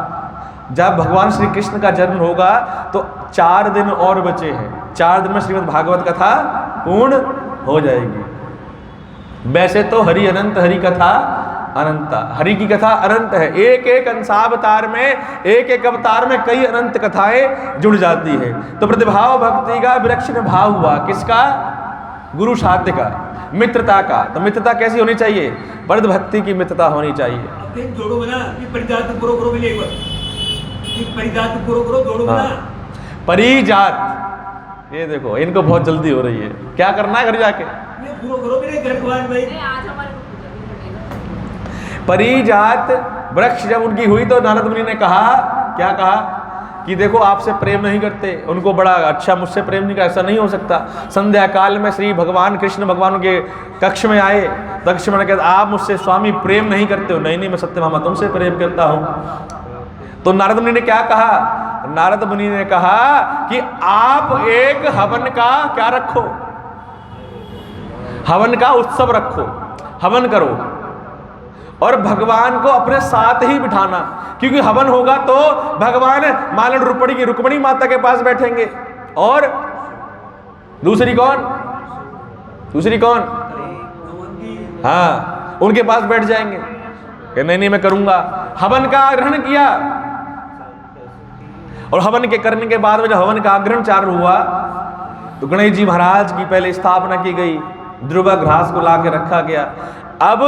जब भगवान श्री कृष्ण का जन्म होगा तो 4 दिन और बचे हैं। 4 दिन में श्रीमद् भागवत कथा पूर्ण हो जाएगी। वैसे तो हरि अनंत, हरि कथा अनंता, हरि की कथा अनंत है। एक एक अंशावतार में, एक एक अवतार में कई अनंत कथाएं जुड़ जाती है। तो प्रतिभाव भक्ति का विलक्षण भाव हुआ, किसका? गुरु साध्य का, मित्रता का। तो मित्रता कैसी होनी चाहिए? परद भक्ति की मित्रता होनी चाहिए। जोड़ो बना, परिजात पूरा करो, मिले एक बार परिजात पूरा करो, जोड़ो बना। परिजात, ये देखो इनको बहुत जल्दी हो रही है। क्या करना है घर जाके? पूरा करो मेरे घर द्वार भाई। परिजात वृक्ष जब उनकी हुई तो नारद मुनि ने कहा, क्या कहा कि देखो आपसे प्रेम नहीं करते, उनको बड़ा अच्छा, मुझसे प्रेम नहीं कर, ऐसा नहीं हो सकता। संध्या काल में श्री भगवान कृष्ण भगवान के कक्ष में आए, कक्ष में कहते आप मुझसे स्वामी प्रेम नहीं करते हो? नहीं नहीं, मैं सत्यभामा तुमसे प्रेम करता हूँ। तो नारद मुनि ने क्या कहा? नारद मुनि ने कहा कि आप एक हवन का क्या रखो? हवन का उत्सव रखो, हवन करो और भगवान को अपने साथ ही बिठाना, क्योंकि हवन होगा तो भगवान मालन रुक्मणी की, रुक्मणी माता के पास बैठेंगे, और दूसरी कौन? दूसरी कौन? हाँ, उनके पास बैठ जाएंगे कि नहीं नहीं मैं करूंगा। हवन का ग्रहण किया, और हवन के करने के बाद में जब हवन का आग्रहण चालू हुआ तो गणेश जी महाराज की पहले स्थापना की गई, ध्रुव घास को ला के रखा गया। अब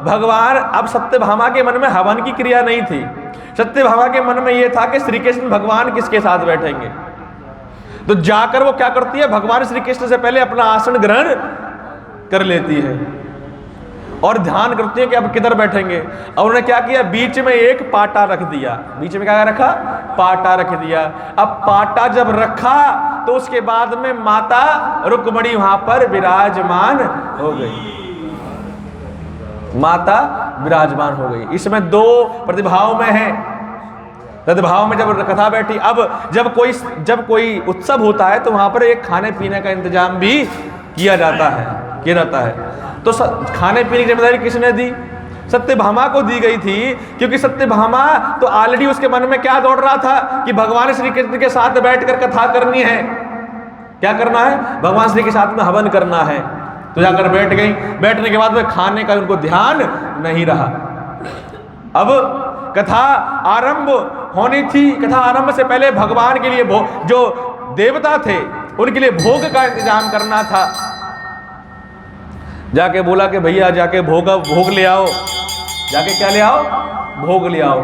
भगवान, अब सत्यभामा के मन में हवन की क्रिया नहीं थी, सत्यभामा के मन में यह था कि श्री कृष्ण भगवान किसके साथ बैठेंगे। तो जाकर वो क्या करती है? भगवान श्री कृष्ण से पहले अपना आसन ग्रहण कर लेती है और ध्यान करती है कि अब किधर बैठेंगे। और उन्होंने क्या किया? बीच में एक पाटा रख दिया। बीच में क्या रखा? पाटा रख दिया। अब पाटा जब रखा तो उसके बाद में माता रुक्मणी वहां पर विराजमान हो गई, माता विराजमान हो गई। इसमें 2 प्रतिभाव में है। प्रतिभाव में जब कथा बैठी, अब जब कोई उत्सव होता है तो वहां पर एक खाने पीने का इंतजाम भी किया जाता है। तो खाने पीने की जिम्मेदारी किसने दी? सत्यभामा को दी गई थी, क्योंकि सत्यभामा तो ऑलरेडी उसके मन में क्या दौड़ रहा था कि भगवान श्री कृष्ण के साथ बैठकर कथा करनी है। क्या करना है? भगवान श्री के साथ में हवन करना है। तो जाकर बैठ गई। बैठने के बाद में खाने का उनको ध्यान नहीं रहा। अब कथा आरंभ होनी थी। कथा आरंभ से पहले भगवान के लिए जो देवता थे उनके लिए भोग का इंतजाम करना था। जाके बोला कि भैया जाके भोग ले आओ। जाके क्या ले आओ? भोग ले आओ।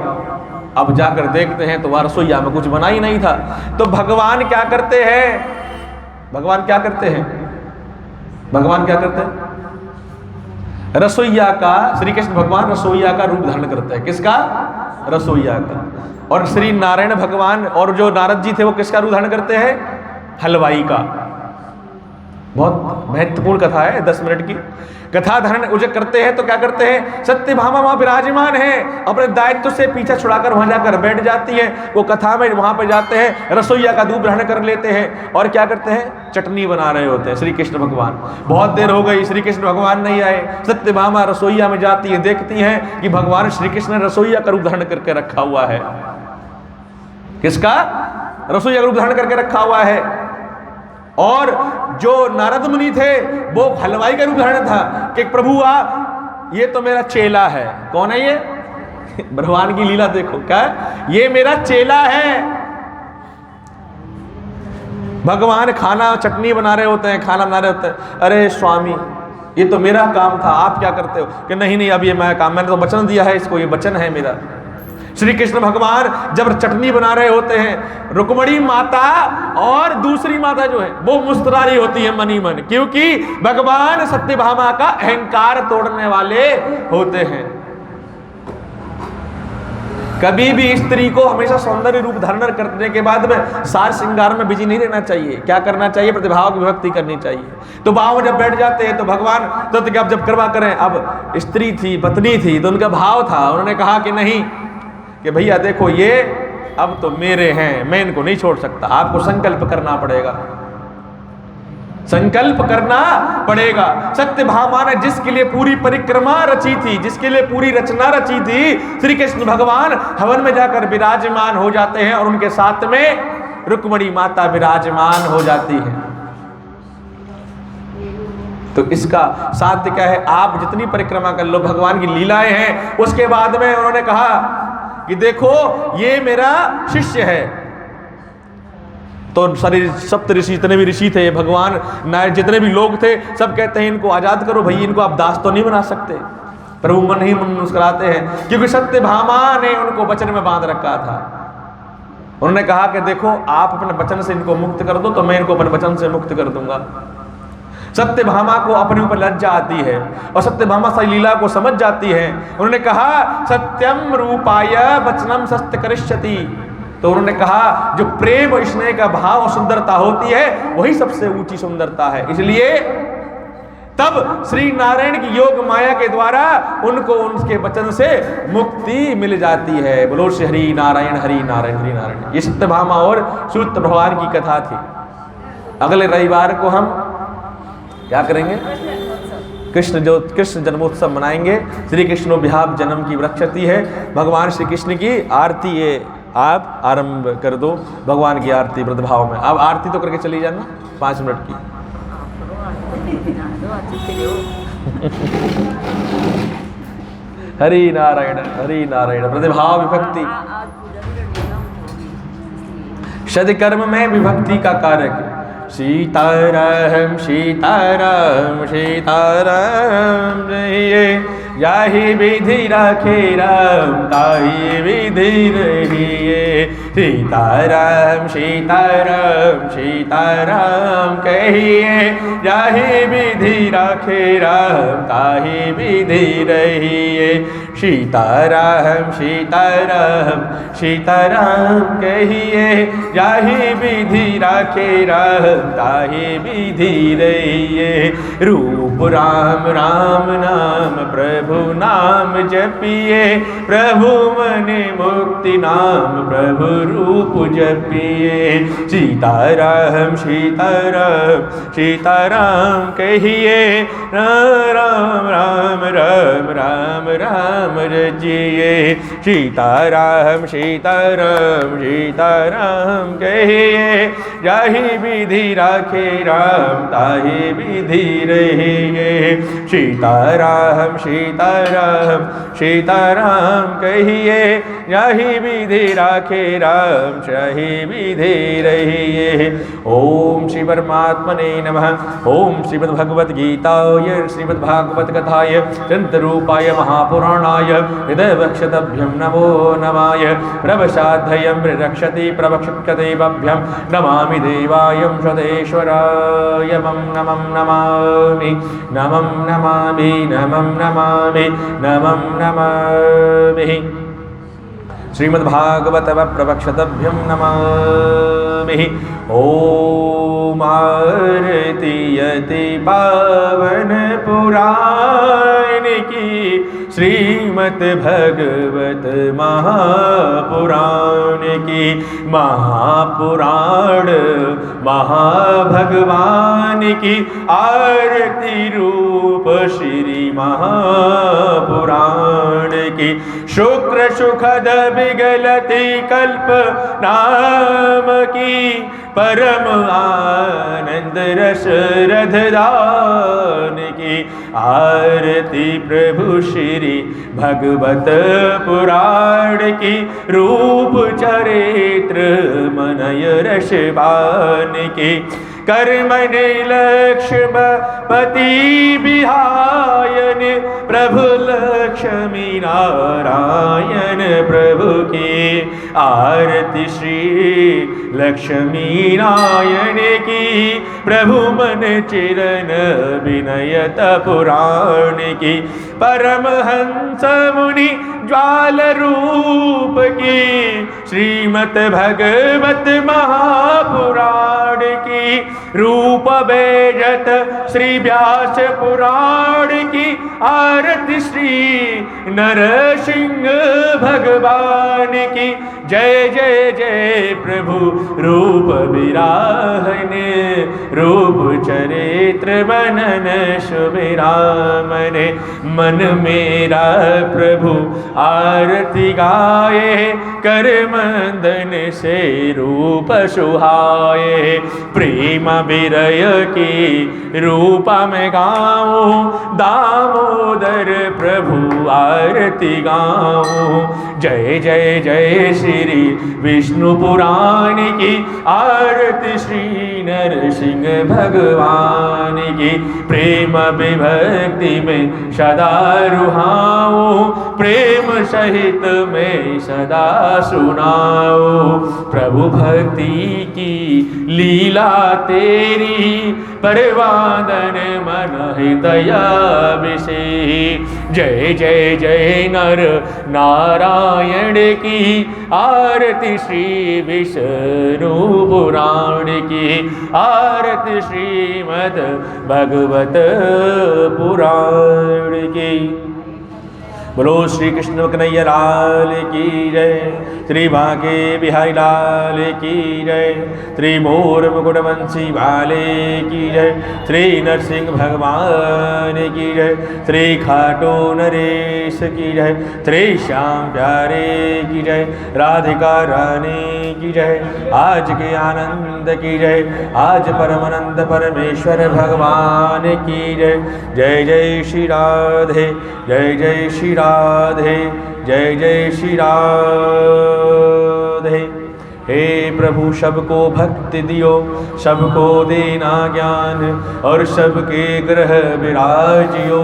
अब जाकर देखते हैं तो वह रसोईया में कुछ बना ही नहीं था। तो भगवान क्या करते हैं? भगवान क्या करते हैं? रसोईया का, श्री कृष्ण भगवान रसोईया का रूप धारण करते हैं। किसका? रसोईया का। और श्री नारायण भगवान और जो नारद जी थे वो किसका रूप धारण करते हैं? हलवाई का। बहुत महत्वपूर्ण कथा है, 10 मिनट की कथा। धरण उजक करते हैं तो क्या करते हैं, सत्यभामा वहां विराजमान है, अपने दायित्व से पीछा छुड़ाकर वहां जाकर बैठ जाती है। वो कथा में वहां पर जाते हैं, रसोईया का दूध ग्रहण कर लेते हैं और क्या करते हैं, चटनी बना रहे होते हैं श्री कृष्ण भगवान। बहुत देर हो गई, श्री कृष्ण भगवान नहीं आए। सत्यभामा रसोईया में जाती है, देखती हैं कि भगवान श्री कृष्ण ने रसोईया का रूप धारण करके रखा हुआ है। किसका? रसोईया का रूप धारण करके रखा हुआ है। और जो नारद मुनि थे वो हलवाई का रूप धारण था कि प्रभु ये तो मेरा चेला है। कौन है ये? भगवान की लीला देखो, क्या ये मेरा चेला है। भगवान खाना चटनी बना रहे होते हैं, खाना बना रहे होते हैं, अरे स्वामी ये तो मेरा काम था, आप क्या करते हो? कि नहीं नहीं, अब ये मैं काम, मैंने तो वचन दिया है इसको, ये वचन है मेरा। श्री कृष्ण भगवान जब चटनी बना रहे होते हैं, रुक्मणी माता और दूसरी माता जो है वो मुस्कुरा रही होती है मनी मन, क्योंकि भगवान सत्यभामा का अहंकार तोड़ने वाले होते हैं। कभी भी स्त्री को हमेशा सौंदर्य रूप धारण करने के बाद में सार श्रृंगार में बिजी नहीं रहना चाहिए। क्या करना चाहिए? प्रतिभाव की विभक्ति करनी चाहिए। तो भाव जब बैठ जाते हैं तो भगवान तो अब जब कृपा करें, अब स्त्री थी, पत्नी थी, तो उनका भाव था, उन्होंने कहा कि नहीं, कि भैया देखो ये अब तो मेरे हैं, मैं इनको नहीं छोड़ सकता, आपको संकल्प करना पड़ेगा, संकल्प करना पड़ेगा। सत्यभामा ने जिसके लिए पूरी परिक्रमा रची थी, जिसके लिए पूरी रचना रची थी, श्री कृष्ण भगवान हवन में जाकर विराजमान हो जाते हैं और उनके साथ में रुक्मणी माता विराजमान हो जाती है। तो इसका साध्य क्या है? आप जितनी परिक्रमा कर लो, भगवान की लीलाएं हैं। उसके बाद में उन्होंने कहा कि देखो ये मेरा शिष्य है। तो सारे सप्त ऋषि, जितने भी ऋषि थे, भगवान नायक जितने भी लोग थे, सब कहते हैं इनको आजाद करो भाई, इनको आप दास तो नहीं बना सकते। प्रभु मन ही मन मुस्कुराते हैं, क्योंकि सत्यभामा ने उनको वचन में बांध रखा था। उन्होंने कहा कि देखो आप अपने वचन से इनको मुक्त कर दो तो मैं इनको अपने वचन से मुक्त कर दूंगा। सत्यभामा को अपने ऊपर लज्जा आती है और सत्यभामा सारी लीला को समझ जाती है। उन्होंने कहा सत्यम रूपाय वचनम सत्य करिष्यति। तो उन्होंने कहा जो प्रेम और स्नेह का भाव और सुंदरता होती है वही सबसे ऊंची सुंदरता है। इसलिए तब श्री नारायण की योग माया के द्वारा उनको उनके वचन से मुक्ति मिल जाती है। बोलो श्री हरि नारायण हरि नारायण हरि नारायण। ये सत्यभामा और सूत्र भगवान की कथा थी। अगले रविवार को हम क्या करेंगे? कृष्ण जन्मोत्सव मनाएंगे। श्री कृष्णो बिहाव जन्म की वृक्षति है। भगवान श्री कृष्ण की आरती ये आप आरंभ कर दो, भगवान की आरती वृद्धभाव में। अब आरती तो करके चली जाना 5 मिनट की। हरि नारायण प्रतिभाव विभक्ति। सदकर्म में विभक्ति का कारक सीताराम सीताराम सीताराम जय जाहि विधि राखे राम ताहि विधि रहिए। सीताराम सीताराम सीताराम कहिए जाहि विधि राखे राम ताहि विधि रहिए। सीताराम सीताराम सीताराम कहिए जाहि विधि राखे राम ताहि विधि रहिए। रूप राम राम नाम प्रभु नाम जपिए प्रभु मने मुक्ति नाम प्रभु रूप जपिए। सीताराम सीताराम सीताराम कहिए राम राम राम राम राम रजिए। सीताराम सीताराम सीताराम कहिए जाहि विधि राखे राम ताहि विधि रहिए। सीताराम सीताराम सीताराम कहिए जाहि विधि राखे राम ताहि विधि रहिए। ओम श्री परमात्मने नमः। ओम श्रीमद्भगवद गीताय श्रीमद्भागवत कथाय चंद्रूपाय महापुराणाय हृदय वक्षतभ्यं नमो नमाय। प्रवशाध्ययं रक्षति प्रवक्षदेवभ्यं नमामि देवायं सदेश्वराय नमं नमामि नमं नमामि नमं नमामि नमं नमामि। श्रीमद्भागवत प्रवक्षतभ्यं नमामि। ओम आरती यति पावन पुराण की, श्रीमद् भगवत महापुराण की। महापुराण महाभगवान की आरती रूप श्री महापुराण की। शुक्र सुखद विगलति कल्प नाम की, परम आनंद रस रधदान की। आरती प्रभु श्री भगवत पुराण की, रूप चरित्र मनय रसवान की। कर्मणि लक्ष्मपति विहायन, प्रभु लक्ष्मी नारायण प्रभु की। आरती श्री लक्ष्मी नारायण की, प्रभु मन चिरन विनयत पुराण की। परमहंस मुनि ज्वाल रूप की, श्रीमद् भगवत महापुराण की। रूप बेजत श्री व्यास पुराण की, आरती श्री नरसिंह भगवान की। जय जय जय प्रभु रूप विराहन, रूप चरित्र मनन सुमिरामन। मन मेरा प्रभु आरती गाए, कर मंदन से रूप सुहाए। प्रेम विरय की रूप में गाऊं, दामोदर प्रभु आरती गाऊं। जय जय जय श्री विष्णु पुराण की, आरती श्री नरसिंह भगवान की। प्रेम विभक्ति में सदा रुहाऊं, प्रेम सहित में सदा सुनाओ। प्रभु भक्ति की लीला तेरी, परवादन मन हृदय विषे। जय जय जय नर नारायण की, आरती श्री विष्णु पुराण की। आरती श्रीमद् भगवत पुराण की। बोलो श्री कृष्ण कन्हैया लाल की जय। श्री बांके बिहारी लाल की जय। श्री मोर मुकुट वंशी वाले की जय। श्री नरसिंह भगवान की जय। श्री खाटू नरेश की जय। श्री श्याम प्यारे की जय। राधिका रानी की जय। आज के आनंद की जय। आज परमानंद परमेश्वर भगवान की जय। जय जय श्री राधे, जय जय श्री राधे, जय जय श्री राधे। हे प्रभु सबको भक्ति दियो, सबको देना ज्ञान, और सबके ग्रह विराजियो।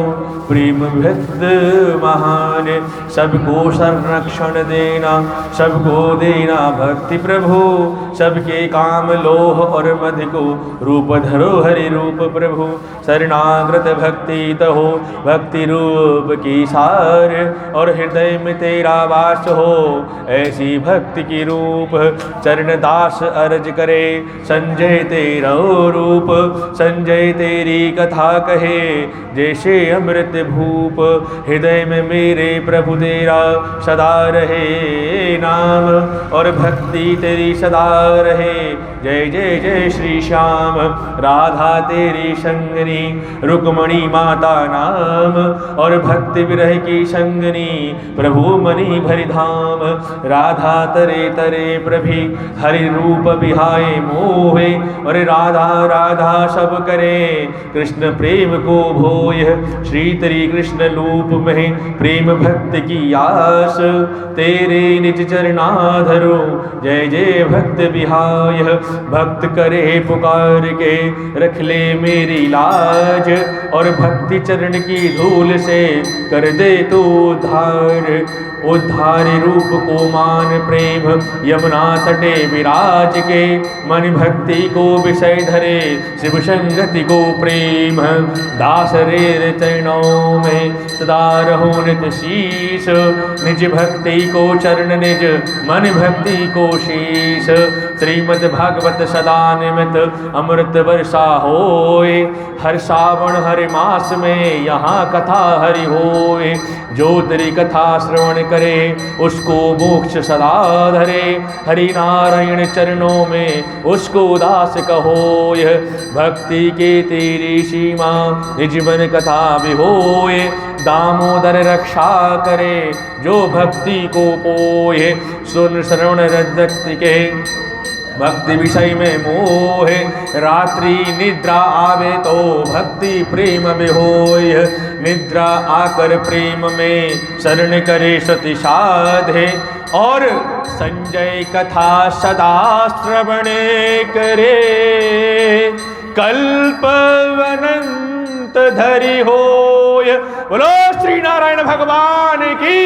प्रेम भक्त महान, सबको संरक्षण देना, सबको देना भक्ति प्रभु। सबके काम लोह और मध को रूप धरो हरि रूप प्रभु। शरणागत भक्ति तहो भक्ति रूप की सार, और हृदय में तेरा वास हो ऐसी भक्ति की रूप। चरण दास अर्ज करे संजय तेरा रूप। संजय तेरी कथा कहे जैसे अमृत भूप। हृदय में मेरे प्रभु तेरा सदा रहे नाम, और भक्ति तेरी सदा रहे। जय जय जय श्री श्याम। राधा तेरी संगनी, रुक्मणी माता नाम, और भक्ति विरह की संगनी प्रभु मणि भरि धाम। राधा तरे तरे प्रभि हरि रूप बिहाए मोहे, और राधा राधा सब करे कृष्ण प्रेम को भोय। श्री तेरी कृष्ण रूप में प्रेम भक्त की आस, तेरे निज चरणाधरो जय जय भक्त बिहाय। भक्त करे पुकार के रख ले मेरी लाज, और भक्ति चरण की धूल से कर दे तू उद्धार। उद्धारी रूप को मान प्रेम यमुना तटे विराज के, मन भक्ति को विषय धरे शिव संगति को प्रेम, दास रे चरणों में सदा रहो नित शीश, निज भक्ति को चरण निज मन भक्ति को शीश, श्रीमद् भागवत सदा निमित अमृत वर्षा होए, हर श्रावण हर मास में यहाँ कथा हरि होए, जो तेरी कथा श्रवण करे उसको मोक्ष सदा धरे, हरि नारायण चरणों में उसको दास कहोय, भक्ति के तेरी सीमा निजबन कथा भी होए, दामोदर रक्षा करे जो भक्ति को पोए, सुन श्रवण रजक्ति के भक्ति विषय में मोहे, रात्रि निद्रा आवे तो भक्ति प्रेम में होय, निद्रा आकर प्रेम में शरण करे सति साधे, और संजय कथा सदा श्रवणे करे, कल्प अनंत धरि होय। बोलो श्री नारायण भगवान की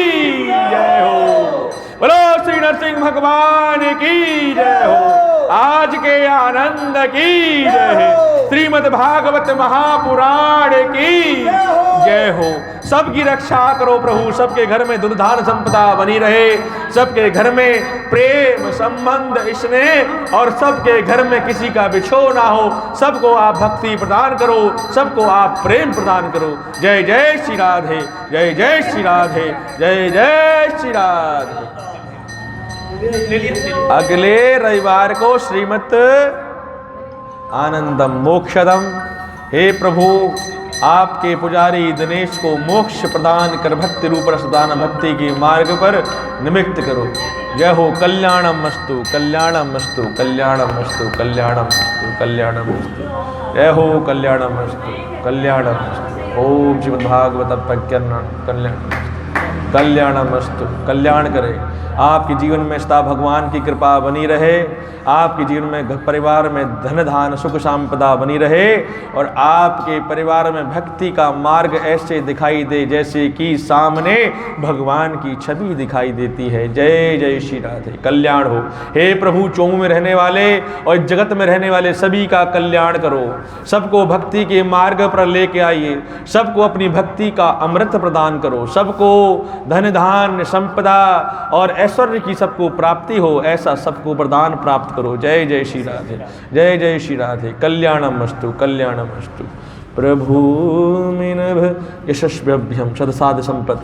जय हो, बोलो श्री नरसिंह भगवान की जय हो, आज के आनंद की जय, श्रीमद् भागवत महापुराण की जय हो। सबकी रक्षा करो प्रभु, सबके घर में दुर्धान संपदा बनी रहे, सबके घर में प्रेम संबंध स्नेह, और सबके घर में किसी का बिछो ना हो, सबको आप भक्ति प्रदान करो, सबको आप प्रेम प्रदान करो। जय जय श्री राधे, जय जय श्री राधे, जय जय श्री राधे। अगले रविवार को श्रीमद् आनंदम मोक्षदम, हे प्रभु आपके पुजारी दिनेश को मोक्ष प्रदान कर भक्ति रूप रसदान भक्ति के मार्ग पर निमित्त करो। जय हो। कल्याणम मस्तु, कल्याणम मस्तु, कल्याणम मस्तु, कल्याणम मस्तु, कल्याणम मस्तु। जय हो। कल्याणम मस्तु, कल्याणम मस्तु। ओम श्रीमद्भागवत कल्याणम मस्तु। कल्याण करे, आपके जीवन में सदा भगवान की कृपा बनी रहे, आपके जीवन में परिवार में धन धान सुख संपदा बनी रहे, और आपके परिवार में भक्ति का मार्ग ऐसे दिखाई दे जैसे कि सामने भगवान की छवि दिखाई देती है। जय जय श्री राधे। कल्याण हो। हे प्रभु, चौमू में रहने वाले और जगत में रहने वाले सभी का कल्याण करो, सबको भक्ति के मार्ग पर लेके आइए, सबको अपनी भक्ति का अमृत प्रदान करो, सबको धन धान संपदा और ऐश्वर्य की सबको प्राप्ति हो, ऐसा सबको वरदान प्राप्त करो। जय जय श्री राधे, जय जय श्री राधे। कल्याणमस्तु, कल्याणमस्तु। प्रभु मिनभ यशस्व्यभ्यम सदसाध संपद।